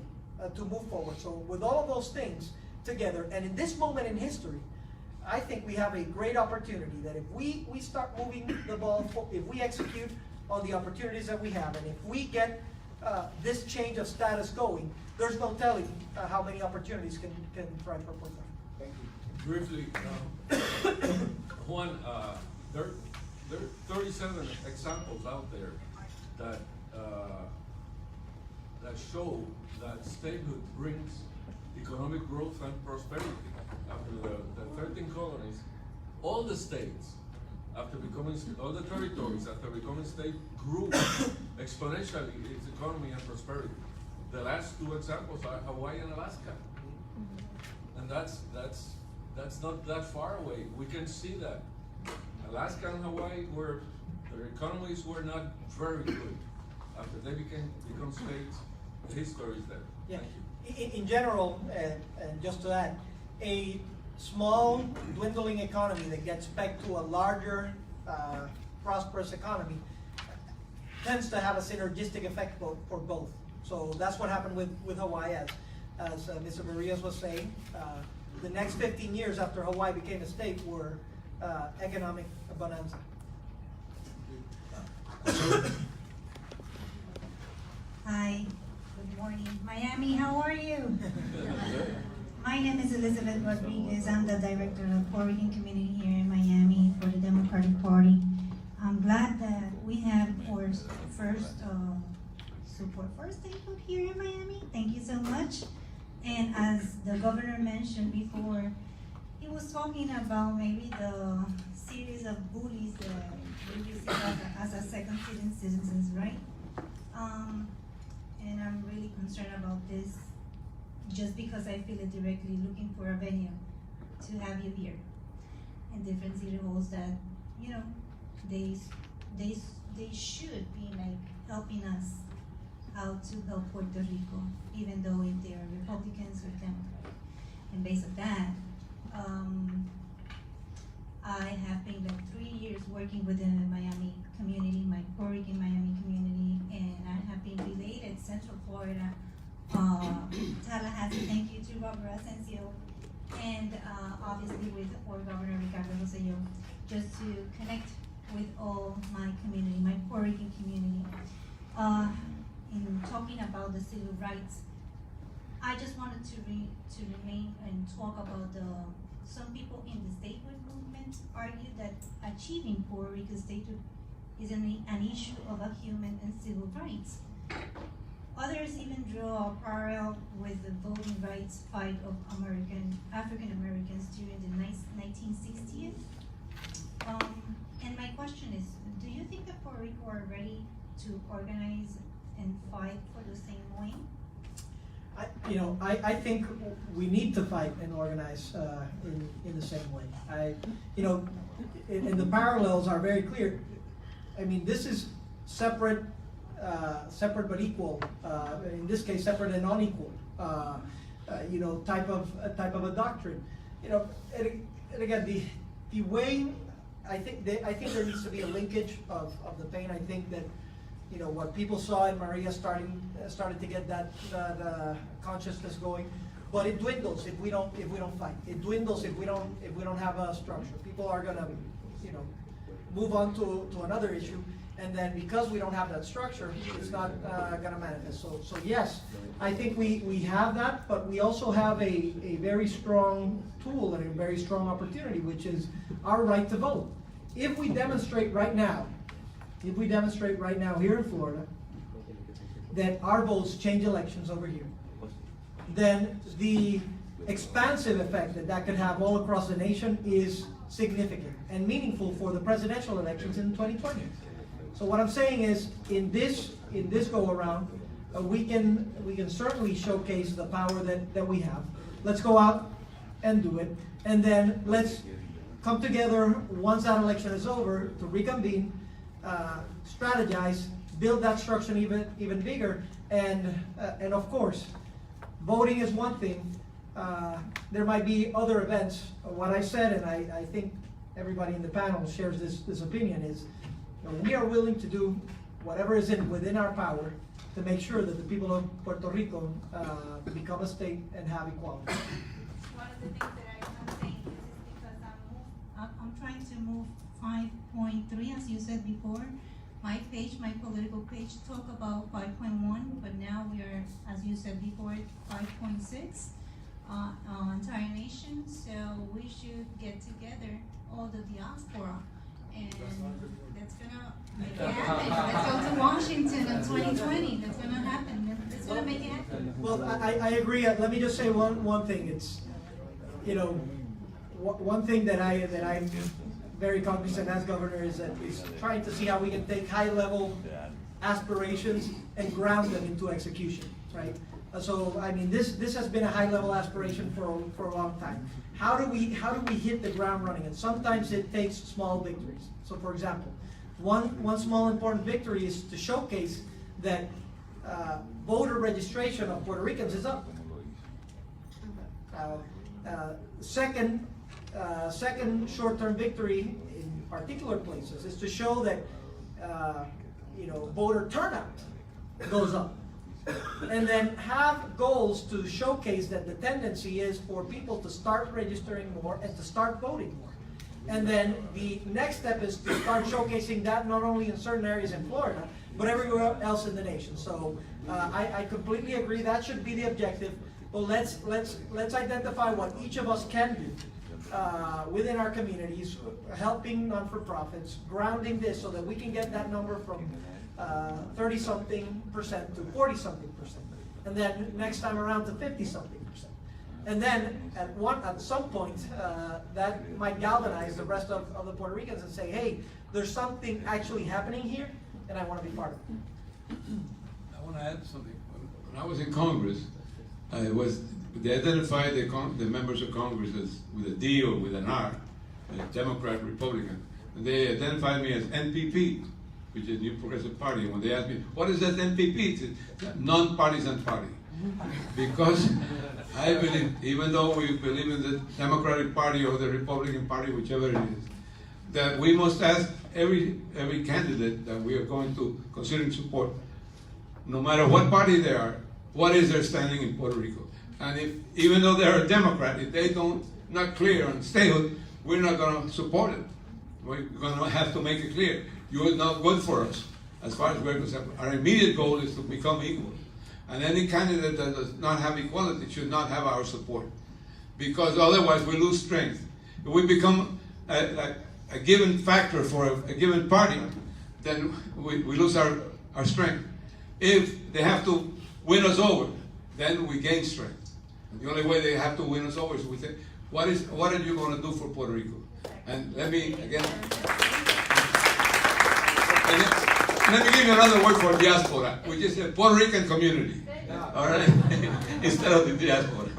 to move forward. So with all of those things together, and in this moment in history, I think we have a great opportunity that if we start moving the ball, if we execute on the opportunities that we have, and if we get this change of status going, there's no telling how many opportunities can thrive for Puerto Rico. Thank you. Briefly, Juan, there are 37 examples out there that that show that statehood brings economic growth and prosperity. After the 13 colonies, all the states, after becoming, all the territories after becoming state grew exponentially its economy and prosperity. The last two examples are Hawaii and Alaska. And that's not that far away. We can see that. Alaska and Hawaii their economies were not very good. After they become states, the history is there. Yeah. Thank you. In general, and just to add, a small dwindling economy that gets pegged to a larger prosperous economy tends to have a synergistic effect for both. So that's what happened with Hawaii, as Mr. Marias was saying. The next 15 years after Hawaii became a state were economic bonanza. Hi, good morning. Miami, how are you? My name is Elizabeth Rodriguez. I'm the director of Puerto Rican community here in Miami for the Democratic Party. I'm glad that we have our first support for statehood here in Miami. Thank you so much. And as the governor mentioned before, he was talking about maybe the series of bullies that we receive as a second citizens, right? And I'm really concerned about this just because I feel it directly, looking for a venue to have you here. And different city halls that, you know, they should be like helping us out to help Puerto Rico, even though if they are Republicans or Democrats. And based on that, I have been like 3 years working within the Miami community, my Puerto Rican Miami community, and I have been related Central Florida, Tallahassee. Thank you to Robert Asensio, and obviously with our Governor Ricardo Rosselló, just to connect with all my community, my Puerto Rican community. In talking about the civil rights, I just wanted to remain and talk about some people in the statehood movement argue that achieving Puerto Rico statehood is an issue of a human and civil rights. Others even draw a parallel with the voting rights fight of African Americans during the 1960s. And my question is, do you think that Puerto Rico are ready to organize and fight for the same way? I think we need to fight and organize in the same way. And the parallels are very clear. I mean, this is separate but equal. In this case, separate and unequal. Type of a doctrine. And again, the way I think there needs to be a linkage of the pain. I think that what people saw in Maria started to get that consciousness going, but it dwindles if we don't fight. It dwindles if we don't have a structure. People are gonna move on to another issue, and then because we don't have that structure, it's not gonna manifest. So yes, I think we have that, but we also have a very strong tool and a very strong opportunity, which is our right to vote. If we demonstrate right now here in Florida that our votes change elections over here, then the expansive effect that could have all across the nation is significant and meaningful for the presidential elections in 2020. So what I'm saying is, in this go around, we can certainly showcase the power that we have. Let's go out and do it, and then let's come together once that election is over to reconvene, strategize, build that structure even bigger, and of course, voting is one thing. There might be other events. What I said, and I think everybody in the panel shares this opinion, is we are willing to do whatever is within our power to make sure that the people of Puerto Rico become a state and have equality. One of the things that I'm saying this is because I'm trying to move 5.3, as you said before. My political page, talk about 5.1, but now we are, as you said before, 5.6, entire nation. So we should get together all the diaspora, and that's gonna make it happen. Let's go to Washington 2020, that's gonna happen, that's gonna make it happen. Well, I agree. Let me just say one thing. It's, you know, one thing that I'm very cognizant as governor is trying to see how we can take high-level aspirations and ground them into execution, right? So, I mean, this has been a high-level aspiration for a long time. How do we hit the ground running? And sometimes it takes small victories. So, for example, one small important victory is to showcase that voter registration of Puerto Ricans is up. Second short-term victory in particular places is to show that voter turnout goes up. And then have goals to showcase that the tendency is for people to start registering more and to start voting more. And then the next step is to start showcasing that not only in certain areas in Florida, but everywhere else in the nation. So I completely agree that should be the objective. But let's identify what each of us can do within our communities, helping non-for-profits, grounding this so that we can get that number from 30-something% to 40-something%, and then next time around to 50-something%. And then at some point, that might galvanize the rest of the Puerto Ricans and say, hey, there's something actually happening here, and I want to be part of it. I want to add something. When I was in Congress, they identified the members of Congress as with a D or with an R, Democrat, Republican. And they identified me as NPP, which is New Progressive Party. When they asked me, what is that NPP? It's non-partisan party. Because I believe, even though we believe in the Democratic Party or the Republican Party, whichever it is, that we must ask every candidate that we are going to consider support, no matter what party they are, what is their standing in Puerto Rico. And even though they're a Democrat, if they not clear on statehood, we're not going to support it. We're going to have to make it clear. You're not good for us, as far as we're concerned. Our immediate goal is to become equal. And any candidate that does not have equality should not have our support. Because otherwise we lose strength. If we become a given factor for a given party, then we lose our strength. If they have to win us over, then we gain strength. And the only way they have to win us over is we say, what are you going to do for Puerto Rico? And let me give you another word for diaspora, which is the Puerto Rican community. All right? Instead of the diaspora.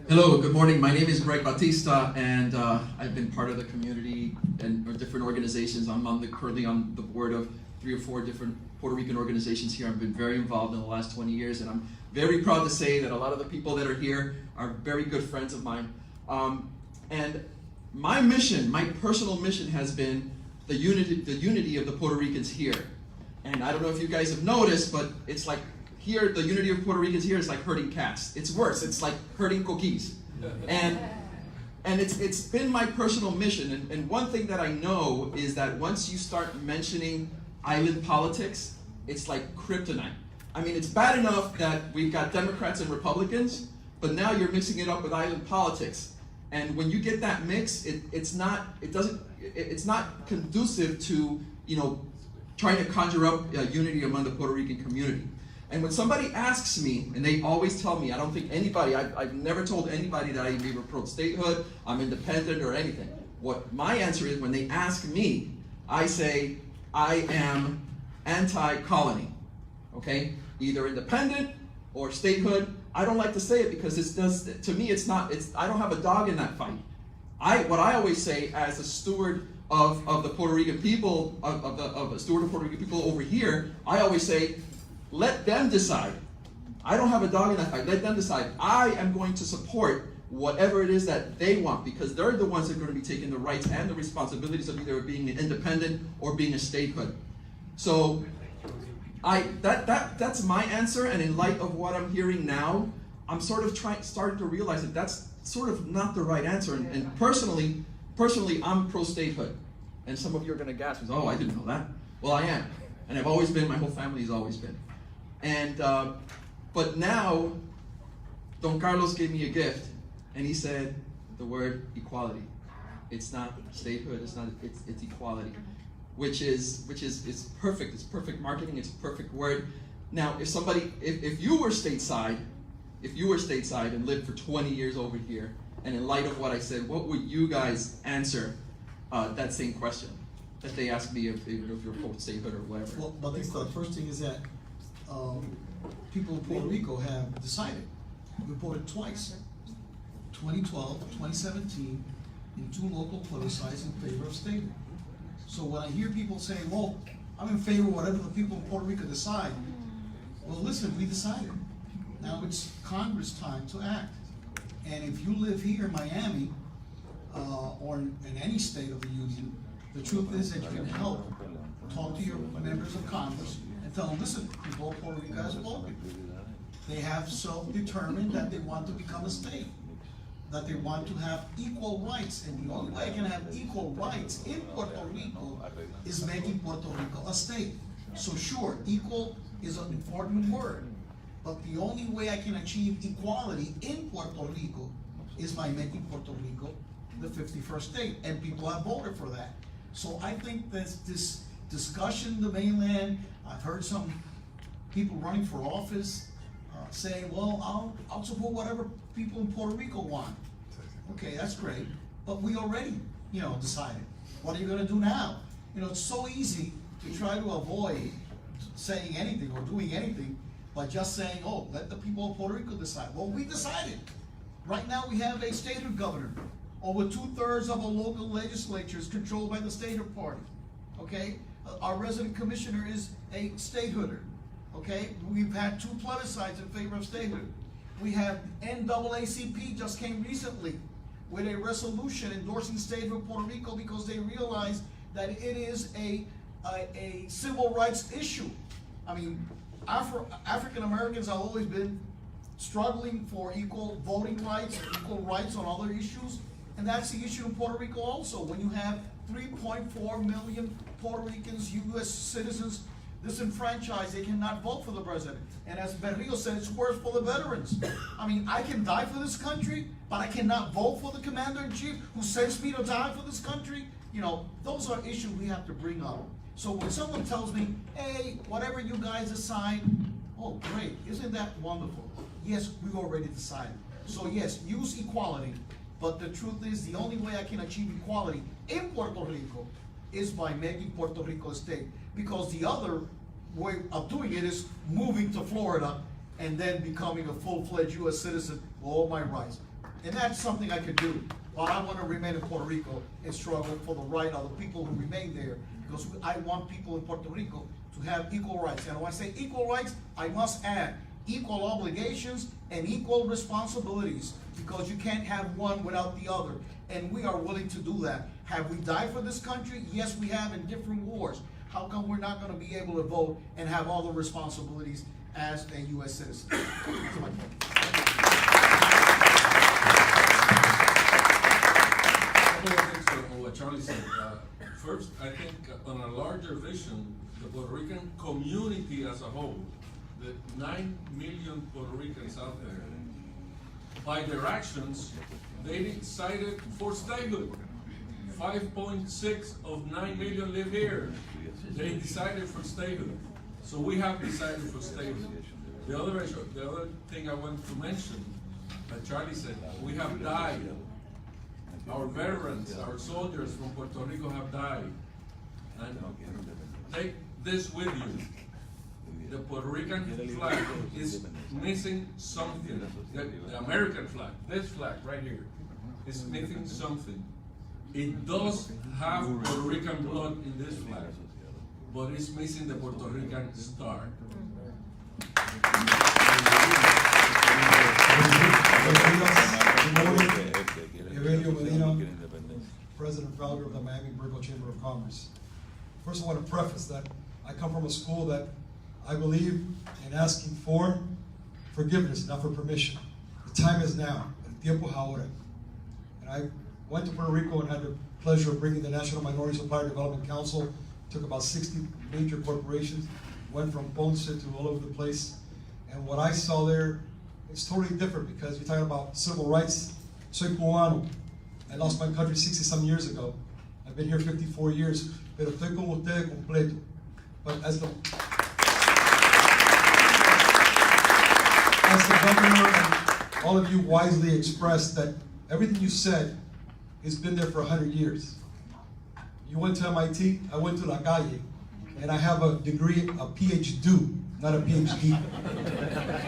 Hello, good morning. My name is Greg Batista, and I've been part of the community and different organizations. I'm currently on the board of 3 or 4 different Puerto Rican organizations here. I've been very involved in the last 20 years, and I'm very proud to say that a lot of the people that are here are very good friends of mine. And my mission, my personal mission, has been the unity of the Puerto Ricans here. And I don't know if you guys have noticed, but it's like here, the unity of Puerto Ricans here is like herding cats. It's worse. It's like herding cookies. And it's been my personal mission. And one thing that I know is that once you start mentioning island politics, it's like kryptonite. I mean, it's bad enough that we've got Democrats and Republicans, but now you're mixing it up with island politics. And when you get that mix, it's not conducive to, trying to conjure up unity among the Puerto Rican community. And when somebody asks me, and they always tell me, I don't think anybody, I've never told anybody that I'm either pro-statehood, I'm independent or anything. What my answer is, when they ask me, I say, I am anti-colony, okay? Either independent or statehood. I don't like to say it because to me, I don't have a dog in that fight. What I always say as a steward of the Puerto Rican people, of a steward of Puerto Rican people over here, I always say, let them decide. I don't have a dog in that fight. Let them decide. I am going to support whatever it is that they want, because they're the ones that are going to be taking the rights and the responsibilities of either being an independent or being a statehood. So that's my answer, and in light of what I'm hearing now, I'm sort of starting to realize that that's sort of not the right answer. And personally, I'm pro-statehood. And some of you are going to gasp, oh, I didn't know that. Well, I am. And I've always been, my whole family has always been. And, but now, Don Carlos gave me a gift, and he said the word equality. It's not statehood, it's equality. which is perfect. It's perfect marketing. It's a perfect word. Now, if you were stateside, and lived for 20 years over here, and in light of what I said, what would you guys answer that same question that they asked me if you're for statehood or whatever? Well, Batista, the first thing is that people in Puerto Rico have decided. We voted twice, 2012, 2017, in 2 local plebiscites in favor of statehood. So when I hear people say, well, I'm in favor of whatever the people in Puerto Rico decide, well, listen, we decided. Now it's Congress time to act. And if you live here in Miami, or in any state of the union, the truth is that you can help talk to your members of Congress and tell them, listen, people of Puerto Rico has voted. They have self-determined that they want to become a state, that they want to have equal rights. And the only way I can have equal rights in Puerto Rico is making Puerto Rico a state. So sure, equal is an important word, but the only way I can achieve equality in Puerto Rico is by making Puerto Rico the 51st state, and people have voted for that. So I think that this discussion in the mainland, I've heard some people running for office saying, well, I'll support whatever people in Puerto Rico want. Okay, that's great, but we already, decided. What are you gonna do now? It's so easy to try to avoid saying anything or doing anything by just saying, oh, let the people of Puerto Rico decide. Well, we decided. Right now we have a statehood governor. Over 2/3 of a local legislature is controlled by the statehood party. Okay? Our resident commissioner is a statehooder. Okay? We've had 2 plebiscites in favor of statehood. We have NAACP just came recently with a resolution endorsing statehood of Puerto Rico because they realize that it is a civil rights issue. I mean, African Americans have always been struggling for equal voting rights, equal rights on other issues, and that's the issue in Puerto Rico also. When you have 3.4 million Puerto Ricans, U.S. citizens, disenfranchised, they cannot vote for the president. And as Berrio said, it's worse for the veterans. I mean, I can die for this country, but I cannot vote for the commander-in-chief who sends me to die for this country. Those are issues we have to bring up. So when someone tells me, hey, whatever you guys decide, oh, great, isn't that wonderful? Yes, we already decided. So yes, use equality, but the truth is the only way I can achieve equality in Puerto Rico is by making Puerto Rico a state, because the other way of doing it is moving to Florida and then becoming a full-fledged U.S. citizen with all my rights. And that's something I could do, but I want to remain in Puerto Rico and struggle for the right of the people who remain there, because I want people in Puerto Rico to have equal rights. And when I say equal rights, I must add equal obligations and equal responsibilities, because you can't have one without the other. And we are willing to do that. Have we died for this country? Yes, we have, in different wars. How come we're not going to be able to vote and have all the responsibilities as a U.S. citizen? That's my point. What Charlie said. First, I think on a larger vision, the Puerto Rican community as a whole, the 9 million Puerto Ricans out there, by their actions, they decided for statehood. 5.6 of 9 million live here. They decided for statehood. So we have decided for statehood. The other thing I want to mention, that Charlie said, we have died. Our veterans, our soldiers from Puerto Rico have died. And take this with you. The Puerto Rican flag is missing something. The American flag, this flag right here, is missing something. It does have Puerto Rican blood in this flag, but it's missing the Puerto Rican star. President founder of the Miami Puerto Chamber of Commerce. First, I want to preface that I come from a school that I believe in asking for forgiveness, not for permission. The time is now. El tiempo es ahora. And I went to Puerto Rico and had the pleasure of bringing the National Minority Supplier Development Council. Took about 60 major corporations, went from Ponce to all over the place. And what I saw there is totally different, because you're talking about civil rights. Soy cubano. I lost my country 60-some years ago. I've been here 54 years. pero estoy con ustedes completo. But as the governor and all of you wisely expressed, that everything you said has been there for 100 years. You went to MIT, I went to La Calle, and I have a degree, a PhD, not a PhD.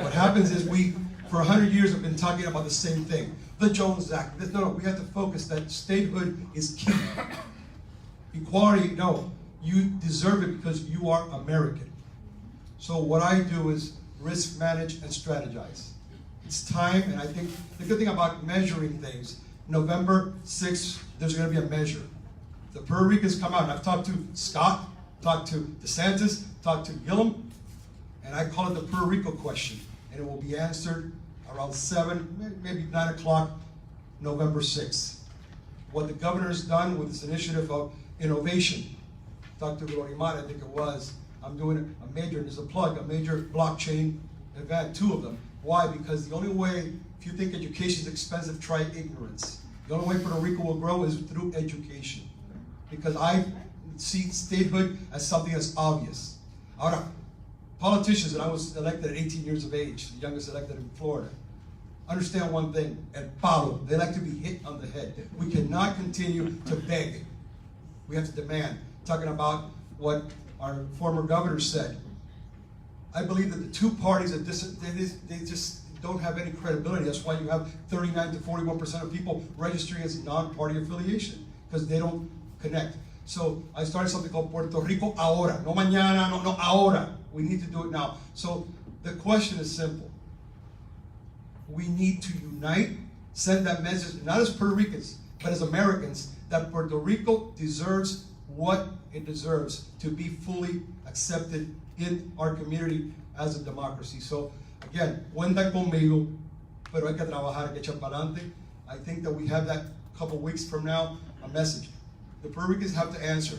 What happens is we, for 100 years, have been talking about the same thing. The Jones Act. No, we have to focus that statehood is key. Equality, no. You deserve it because you are American. So what I do is risk manage and strategize. It's time, and I think the good thing about measuring things, November 6th, there's going to be a measure. The Puerto Ricans come out, and I've talked to Scott, talked to DeSantis, talked to Gillum, and I call it the Puerto Rico question, and it will be answered around 7, maybe 9 o'clock, November 6th. What the governor has done with this initiative of innovation, Dr. Glorimar, I think it was, I'm doing a major, there's a plug, a major blockchain event, 2 of them. Why? Because the only way, if you think education is expensive, try ignorance. The only way Puerto Rico will grow is through education. Because I see statehood as something that's obvious. Ahora, politicians, and I was elected at 18 years of age, the youngest elected in Florida, understand one thing, el palo, they like to be hit on the head. We cannot continue to beg. We have to demand. Talking about what our former governor said. I believe that the 2 parties, they just don't have any credibility. That's why you have 39 to 41% of people registering as non-party affiliation, because they don't connect. So I started something called Puerto Rico ahora. No mañana, no ahora. We need to do it now. So the question is simple. We need to unite, send that message, not as Puerto Ricans, but as Americans, that Puerto Rico deserves what it deserves to be fully accepted in our community as a democracy. So again, cuenta conmigo, pero hay que trabajar, hay que echar para adelante. I think that we have that couple weeks from now, a message. The Puerto Ricans have to answer.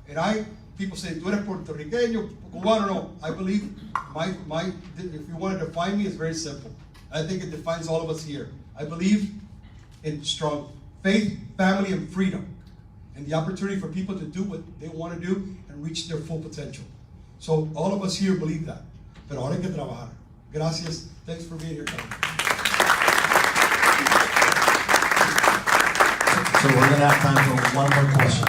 And people say, tú eres puertorriqueño, cubano, no. I believe if you want to define me, it's very simple. I think it defines all of us here. I believe in strong faith, family, and freedom. And the opportunity for people to do what they want to do and reach their full potential. So all of us here believe that. Pero ahora hay que trabajar. Gracias. Thanks for being here, Carmen. So we're going to have time for one more question.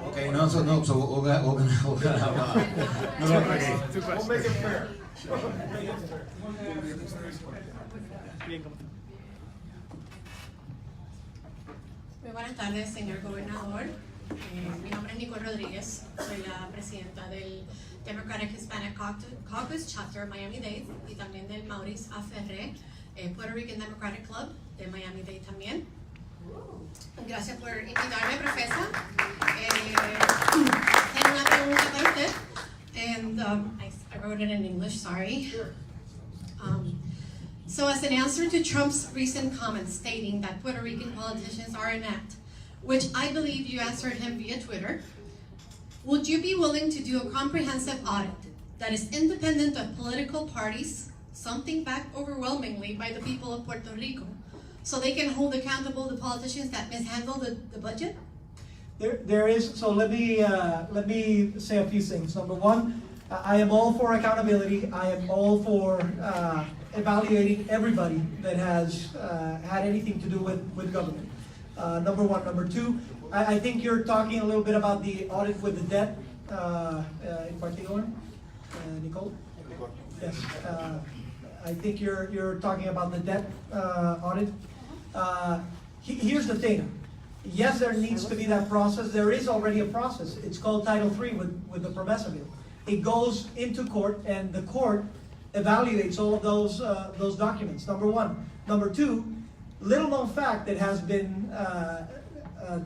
Okay, so we're gonna have We'll make it fair. Muy buenas tardes, señor gobernador. Mi nombre es Nicole Rodríguez, soy la presidenta del Democratic Hispanic Caucus Chapter Miami-Dade y también del Maurice A. Ferré, Puerto Rican Democratic Club de Miami-Dade también. Gracias por invitarme, profesor. Tengo una pregunta para usted. And I wrote it in English, sorry. Sure. So as an answer to Trump's recent comments stating that Puerto Rican politicians are inept, which I believe you answered him via Twitter, would you be willing to do a comprehensive audit that is independent of political parties, something backed overwhelmingly by the people of Puerto Rico, so they can hold accountable the politicians that mishandle the budget? There is, so let me say a few things. Number one, I am all for accountability. I am all for evaluating everybody that has had anything to do with government. Number one. Number two, I think you're talking a little bit about the audit with the debt in particular. Nicole? Yes. I think you're talking about the debt audit. Here's the thing. Yes, there needs to be that process. There is already a process. It's called Title III with the PROMESA bill. It goes into court, and the court evaluates all of those documents. Number one. Number two, little known fact that has been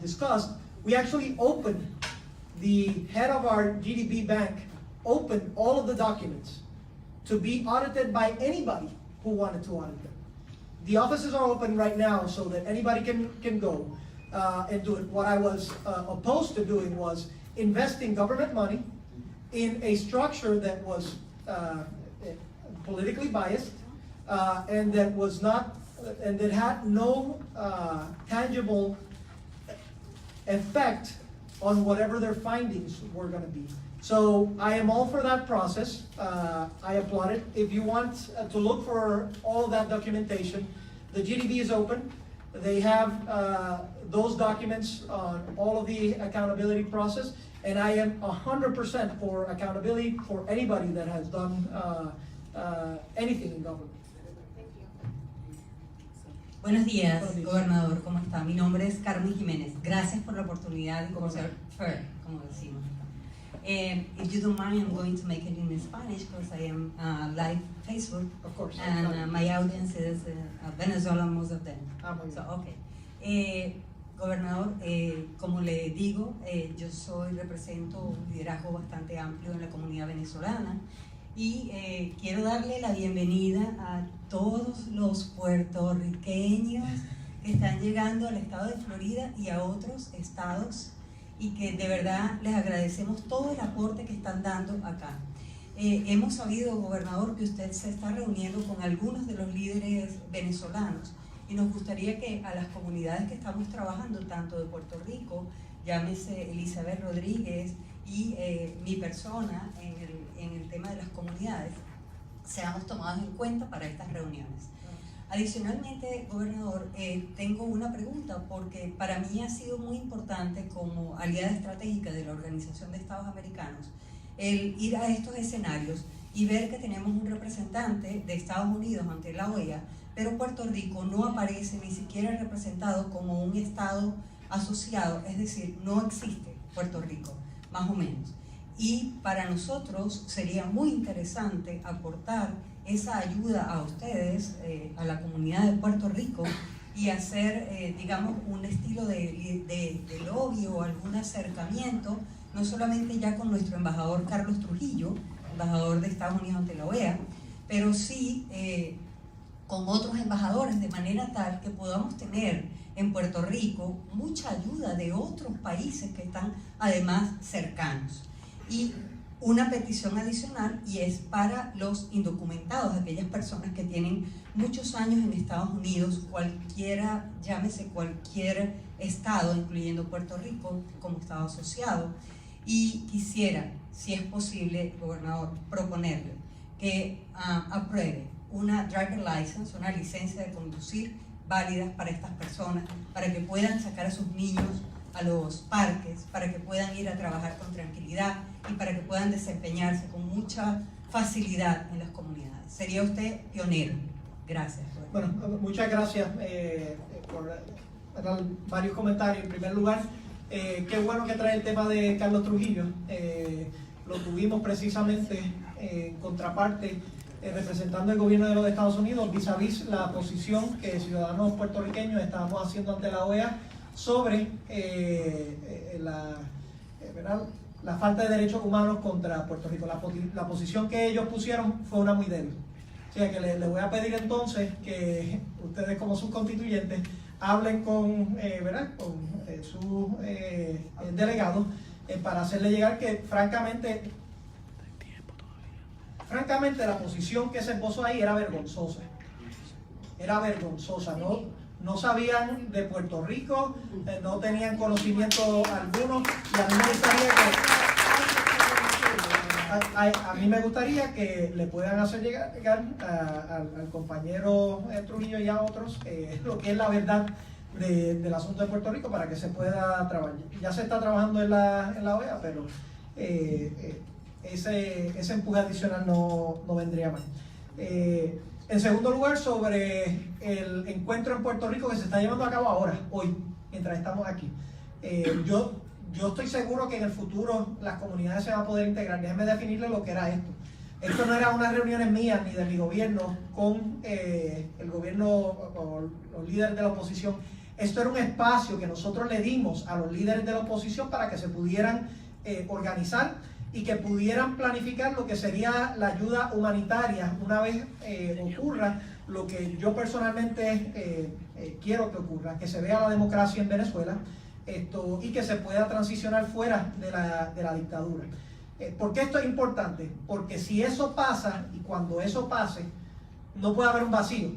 discussed, we actually opened, the head of our GDP bank opened all of the documents to be audited by anybody who wanted to audit them. The offices are open right now so that anybody can go and do it. What I was opposed to doing was investing government money in a structure that was politically biased, and that was not, and that had no tangible effect on whatever their findings were going to be. So I am all for that process. I applaud it. If you want to look for all of that documentation, the GDB is open. They have those documents on all of the accountability process, and I am 100% for accountability for anybody that has done anything in government. Buenos días, gobernador, ¿cómo está? Mi nombre es Carmen Jiménez. Gracias por la oportunidad de conocer FER, como decimos. If you don't mind, I'm going to make it in Spanish because I am live Facebook. Of course. And my audience is Venezuelan, most of them. So, okay. Gobernador, como le digo, yo represento un liderazgo bastante amplio en la comunidad venezolana y quiero darle la bienvenida a todos los puertorriqueños que están llegando al estado de Florida y a otros estados y que de verdad les agradecemos todo el aporte que están dando acá. Hemos sabido, gobernador, que usted se está reuniendo con algunos de los líderes venezolanos y nos gustaría que a las comunidades que estamos trabajando, tanto de Puerto Rico, llámese Elizabeth Rodríguez y mi persona en el tema de las comunidades, seamos tomados en cuenta para estas reuniones. Adicionalmente, gobernador, tengo una pregunta porque para mí ha sido muy importante como aliada estratégica de la Organización de Estados Americanos el ir a estos escenarios y ver que tenemos un representante de Estados Unidos ante la OEA, pero Puerto Rico no aparece ni siquiera representado como un estado asociado, es decir, no existe Puerto Rico, más o menos. Y para nosotros sería muy interesante aportar esa ayuda a ustedes, a la comunidad de Puerto Rico, y hacer, digamos, un estilo de lobby o algún acercamiento, no solamente ya con nuestro embajador Carlos Trujillo, embajador de Estados Unidos ante la OEA, pero sí con otros embajadores, de manera tal que podamos tener en Puerto Rico mucha ayuda de otros países que están además cercanos. Y una petición adicional, y es para los indocumentados, aquellas personas que tienen muchos años en Estados Unidos, cualquiera, llámese cualquier estado, incluyendo Puerto Rico como estado asociado, y quisiera, si es posible, gobernador, proponerle que apruebe una driver license, una licencia de conducir válida para estas personas, para que puedan sacar a sus niños a los parques, para que puedan ir a trabajar con tranquilidad y para que puedan desempeñarse con mucha facilidad en las comunidades. Sería usted pionero. Gracias. Bueno, muchas gracias por varios comentarios. En primer lugar, qué bueno que trae el tema de Carlos Trujillo. Lo tuvimos precisamente en contraparte representando el gobierno de los Estados Unidos vis a vis la posición que ciudadanos puertorriqueños estábamos haciendo ante la OEA sobre la falta de derechos humanos contra Puerto Rico. La posición que ellos pusieron fue una muy débil. O sea que le voy a pedir entonces que ustedes como sus constituyentes hablen con sus delegados para hacerle llegar que francamente la posición que se esbozó ahí era vergonzosa. Era vergonzosa, no sabían de Puerto Rico, no tenían conocimiento alguno, y a mí me gustaría que le puedan hacer llegar al compañero Trujillo y a otros lo que es la verdad del asunto de Puerto Rico para que se pueda trabajar. Ya se está trabajando en la OEA, pero ese empuje adicional no vendría mal. En segundo lugar, sobre el encuentro en Puerto Rico que se está llevando a cabo ahora, hoy, mientras estamos aquí. Yo estoy seguro que en el futuro las comunidades se van a poder integrar. Déjenme definirle lo que era esto. Esto no era unas reuniones mías ni de mi gobierno con el gobierno o los líderes de la oposición. Esto era un espacio que nosotros le dimos a los líderes de la oposición para que se pudieran organizar y que pudieran planificar lo que sería la ayuda humanitaria una vez ocurra lo que yo personalmente quiero que ocurra, que se vea la democracia en Venezuela y que se pueda transicionar fuera de la dictadura. ¿Por qué esto es importante? Porque si eso pasa, y cuando eso pase, no puede haber un vacío.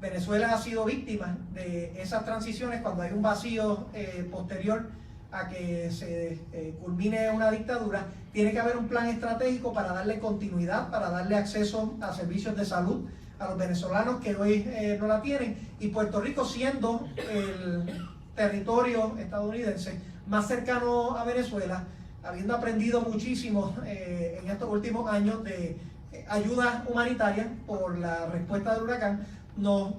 Venezuela ha sido víctima de esas transiciones cuando hay un vacío posterior a que se culmine una dictadura. Tiene que haber un plan estratégico para darle continuidad, para darle acceso a servicios de salud a los venezolanos que hoy no la tienen, y Puerto Rico, siendo el territorio estadounidense más cercano a Venezuela, habiendo aprendido muchísimo en estos últimos años de ayuda humanitaria por la respuesta del huracán, nos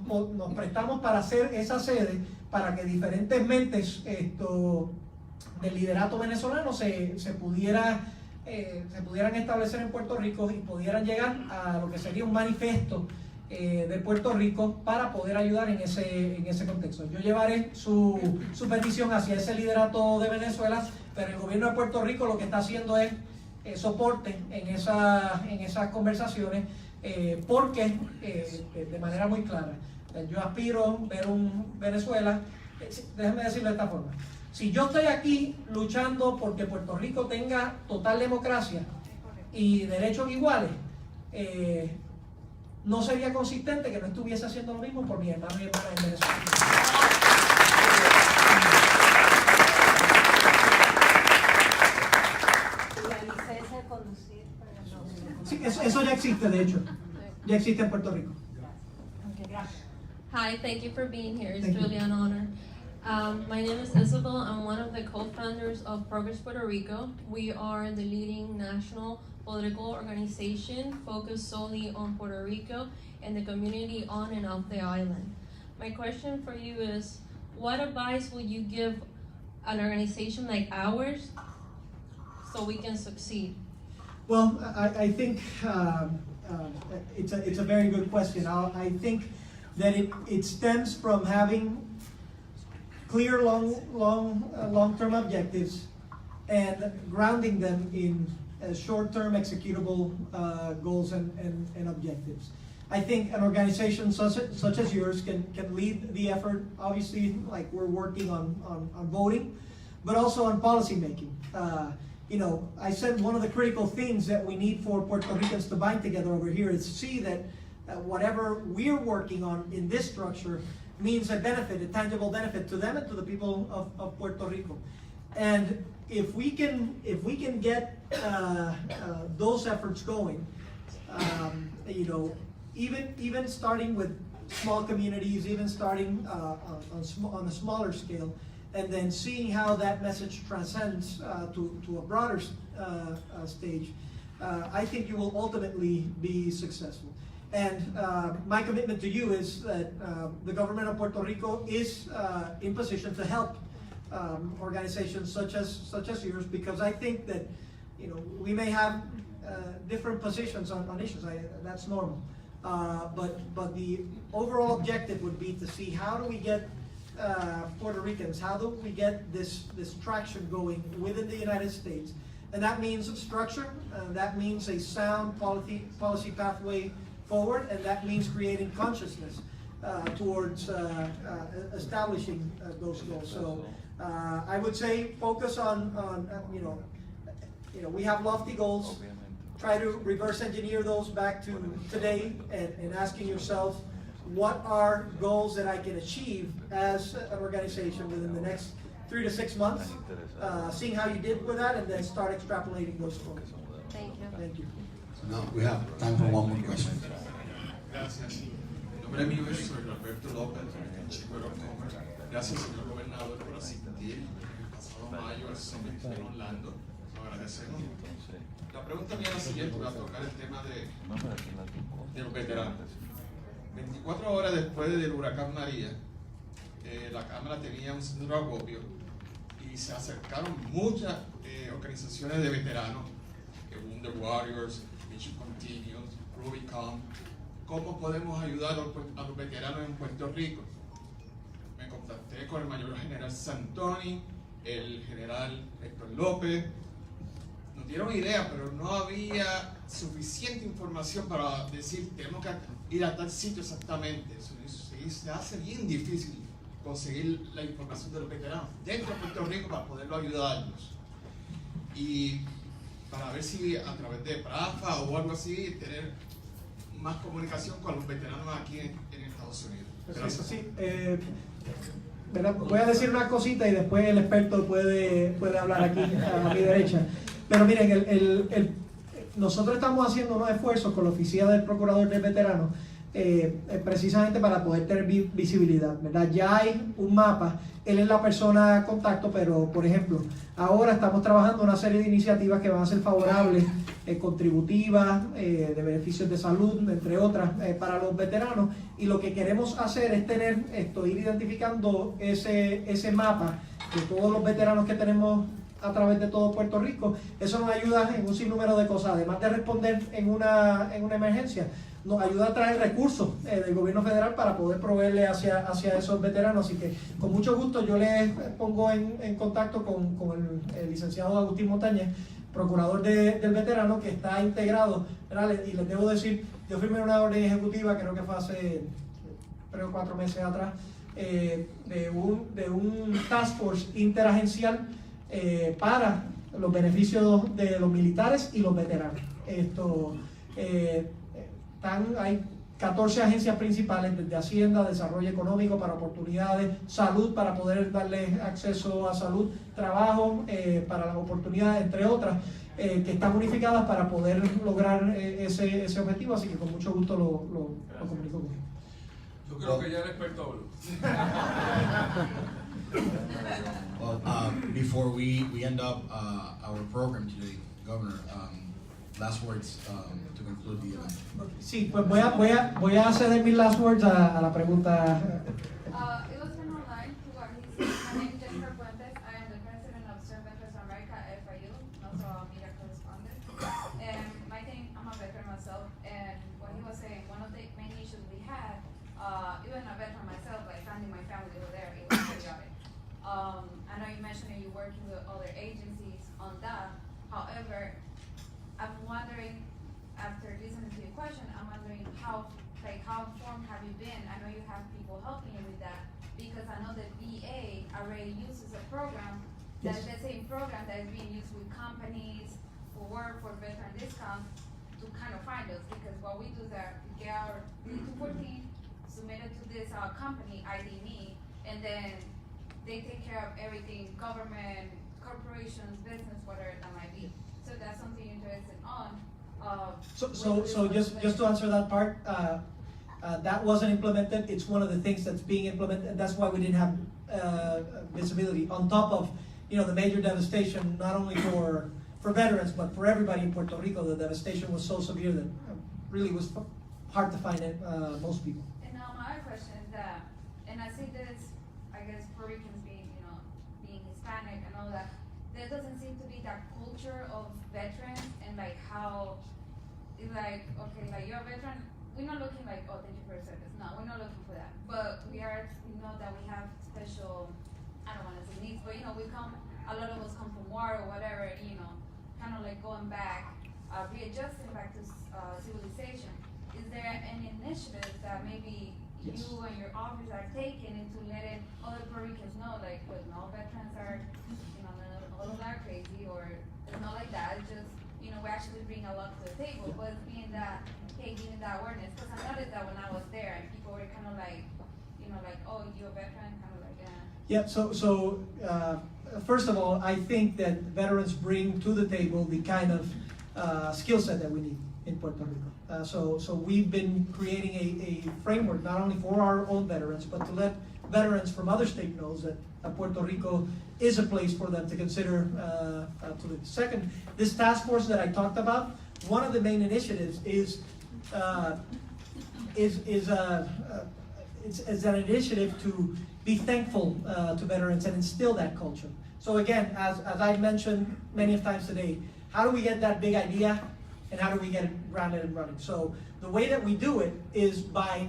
prestamos para hacer esa sede para que diferentes mentes del liderato venezolano se pudieran establecer en Puerto Rico y pudieran llegar a lo que sería un manifiesto de Puerto Rico para poder ayudar en ese contexto. Yo llevaré su petición hacia ese liderato de Venezuela, pero el gobierno de Puerto Rico lo que está haciendo es soporte en esas conversaciones, porque de manera muy clara, yo aspiro a ver un Venezuela, déjenme decirlo de esta forma: si yo estoy aquí luchando porque Puerto Rico tenga total democracia y derechos iguales, no sería consistente que no estuviese haciendo lo mismo por mis hermanos y hermanas en Venezuela. Sí, eso ya existe, de hecho. Ya existe en Puerto Rico. Hi, thank you for being here. It's Thank you. really an honor. My name is Isabel. I'm one of the co-founders of Progress Puerto Rico. We are the leading national political organization focused solely on Puerto Rico and the community on and off the island. My question for you is, what advice would you give an organization like ours so we can succeed? Well, I think it's a very good question. I think that it stems from having clear long-term objectives and grounding them in short-term executable goals and objectives. I think an organization such as yours can lead the effort, obviously, like we're working on voting, but also on policy making. You know, I said one of the critical things that we need for Puerto Ricans to bind together over here is see that whatever we're working on in this structure means a benefit, a tangible benefit to them and to the people of Puerto Rico. And if we can get those efforts going, you know, even starting with small communities, even starting on a smaller scale, and then seeing how that message transcends to a broader stage, I think you will ultimately be successful. And my commitment to you is that the government of Puerto Rico is in position to help organizations such as yours, because I think that, you know, we may have different positions on issues. That's normal. But the overall objective would be to see how do we get Puerto Ricans, how do we get this traction going within the United States? And that means structure, that means a sound policy pathway forward, and that means creating consciousness towards establishing those goals. So I would say focus on you know, we have lofty goals. Try to reverse engineer those back to today and asking yourself, what are goals that I can achieve as an organization within the next 3 to 6 months, seeing how you did with that, and then start extrapolating those goals. Thank you. Thank you. No, we have time for one more question. Gracias. El nombre mío es Roberto López, Chico de Commerce. Gracias, señor gobernador, por asistir el pasado mayo al Summit en Orlando. Lo agradecemos. La pregunta mía es la siguiente, voy a tocar el tema de los veteranos. 24 horas después del huracán María, la Cámara tenía un centro de acopio y se acercaron muchas organizaciones de veteranos, Wonder Warriors, Mission Continuous, Rubicon. ¿Cómo podemos ayudar a los veteranos en Puerto Rico? Me contacté con el mayor general Santoni, el general Héctor López. Nos dieron ideas, pero no había suficiente información para decir tenemos que ir a tal sitio exactamente. Se hace bien difícil conseguir la información de los veteranos dentro de Puerto Rico para poderlo ayudarlos. Y para ver si a través de PRAFA o algo así, tener más comunicación con los veteranos aquí en Estados Unidos. Gracias. Sí, ¿verdad? Voy a decir una cosita y después el experto puede hablar aquí a mi derecha. Pero miren, nosotros estamos haciendo unos esfuerzos con la Oficina del Procurador del Veterano precisamente para poder tener visibilidad, ¿verdad? Ya hay un mapa, él es la persona a contacto, pero por ejemplo, ahora estamos trabajando una serie de iniciativas que van a ser favorables, contributivas, de beneficios de salud, entre otras, para los veteranos, y lo que queremos hacer es ir identificando ese mapa de todos los veteranos que tenemos a través de todo Puerto Rico. Eso nos ayuda en un sinnúmero de cosas, además de responder en una emergencia, nos ayuda a traer recursos del gobierno federal para poder proveerle hacia esos veteranos. Así que con mucho gusto yo les pongo en contacto con el licenciado Agustín Montañez, procurador del veterano, que está integrado, ¿verdad? Y les debo decir, yo firmé una orden ejecutiva, creo que fue hace 3 o 4 meses atrás, de un task force interagencial para los beneficios de los militares y los veteranos. Hay 14 agencias principales, desde Hacienda, Desarrollo Económico para oportunidades, Salud para poder darle acceso a salud, Trabajo para las oportunidades, entre otras, que están unificadas para poder lograr ese objetivo. Así que con mucho gusto lo comunico con él. Yo creo que ya el experto habló. Well, before we end up our program today, Governor, last words to conclude the event. Sí, pues voy a ceder mis last words a la pregunta. It was from online to what he said. My name is Jennifer Fuentes. I am the president of Serve Veterans America at FIU, also a media correspondent. And I'm a veteran myself, and what he was saying, one of the main issues we had, even a veteran myself, like finding my family over there, it was chaotic. I know you mentioned that you're working with other agencies on that. However, I'm wondering, after listening to your question, I'm wondering how informed have you been? I know you have people helping you with that, because I know the VA already uses a program that is the same program that is being used with companies for work, for veteran discounts, to kind of find us, because what we do is that we get our 214 submitted to this company, ID.me, and then they take care of everything, government, corporations, business, whatever that might be. So that's something you're interested on. So just to answer that part, that wasn't implemented. It's one of the things that's being implemented, and that's why we didn't have visibility. On top of the major devastation, not only for veterans but for everybody in Puerto Rico, the devastation was so severe that really was hard to find most people. And now my question is that, and I see this, I guess Puerto Ricans being Hispanic and all that, there doesn't seem to be that culture of veterans and like how it's like, okay, like you're a veteran, we're not looking like, oh, thank you for your service. No, we're not looking for that. But we know that we have special, I don't want to say needs, but a lot of us come from war or whatever, kind of like going back, readjusting back to civilization. Is there any initiatives that maybe you and your office are taking into letting other Puerto Ricans know, like, look, no veterans are, all of that crazy, or it's not like that. It's just, we actually bring a lot to the table, but it's being that, hey, giving that awareness. Because I noticed that when I was there, and people were kind of like, like, oh, you're a veteran, kind of like, Yeah. So first of all, I think that veterans bring to the table the kind of skill set that we need in Puerto Rico. So we've been creating a framework not only for our own veterans, but to let veterans from other states know that Puerto Rico is a place for them to consider to live. Second, this task force that I talked about, one of the main initiatives is an initiative to be thankful to veterans and instill that culture. So again, as I mentioned many times today, how do we get that big idea and how do we get it grounded and running? So the way that we do it is by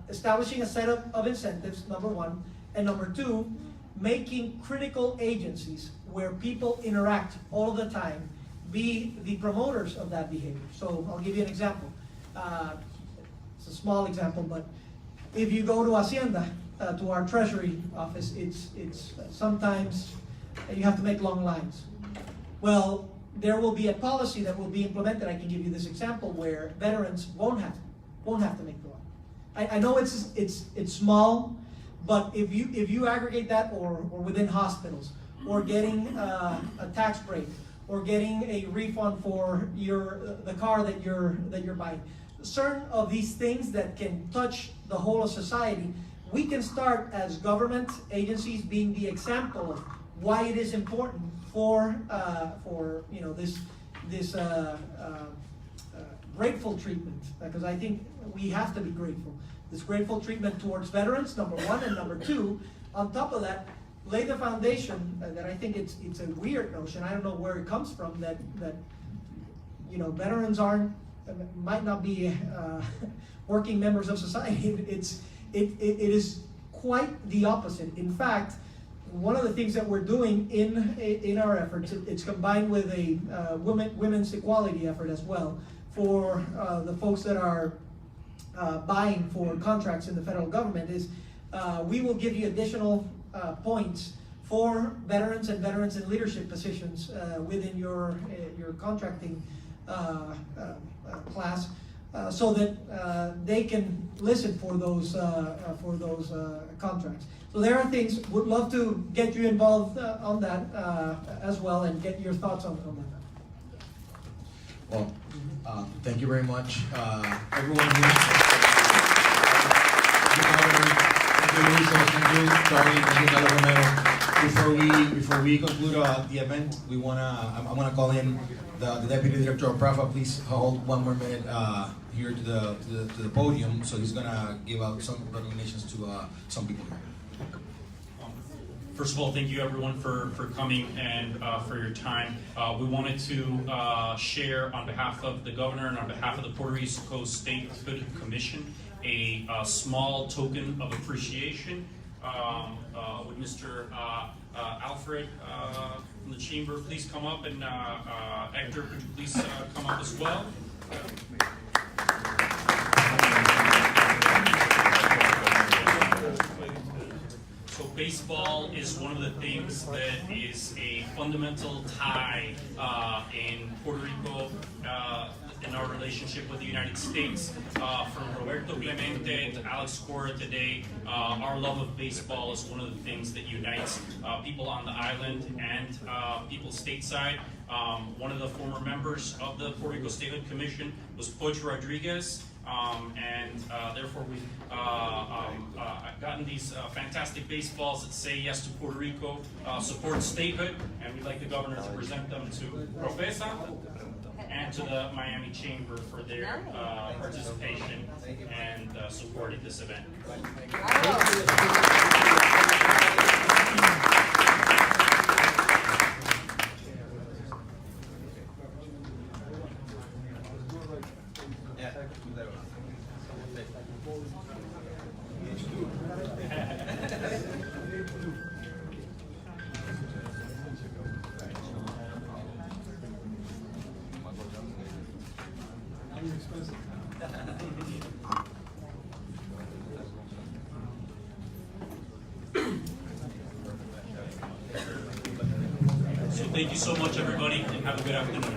establishing a set of incentives, number one, and number two, making critical agencies where people interact all the time be the promoters of that behavior. So I'll give you an example. It's a small example, but if you go to Hacienda, to our Treasury office, it's sometimes you have to make long lines. Well, there will be a policy that will be implemented. I can give you this example where veterans won't have to make the law. I know it's small, but if you aggregate that, or within hospitals, or getting a tax break, or getting a refund for the car that you're buying, certain of these things that can touch the whole of society, we can start as government agencies being the example of why it is important for this grateful treatment, because I think we have to be grateful. This grateful treatment towards veterans, number one, and number two, on top of that, lay the foundation that I think it's a weird notion. I don't know where it comes from that veterans might not be working members of society. It is quite the opposite. In fact, one of the things that we're doing in our efforts, it's combined with a women's equality effort as well, for the folks that are buying for contracts in the federal government, is we will give you additional points for veterans and veterans in leadership positions within your contracting class, so that they can listen for those contracts. So there are things. Would love to get you involved on that as well, and get your thoughts on that. Well, thank you very much, everyone here. Thank you, Charlie. Thank you, Romero. Before we conclude the event, I'm gonna call in the Deputy Director of PRAFA. Please hold 1 more minute here to the podium. So he's gonna give out some recognitions to some people here. First of all, thank you everyone for coming and for your time. We wanted to share on behalf of the governor and on behalf of the Puerto Rico Statehood Commission a small token of appreciation. Would Mr. Alfred from the chamber please come up, and Hector, could you please come up as well? So baseball is one of the things that is a fundamental tie in Puerto Rico in our relationship with the United States. From Roberto Clemente to Alex Cora today, our love of baseball is one of the things that unites people on the island and people stateside. One of the former members of the Puerto Rico Statehood Commission was Poch Rodriguez. Therefore we've gotten these fantastic baseballs that say yes to Puerto Rico, support statehood, and we'd like the governor to present them to Profesa and to the Miami Chamber for their participation and support at this event. So thank you so much, everybody, and have a good afternoon.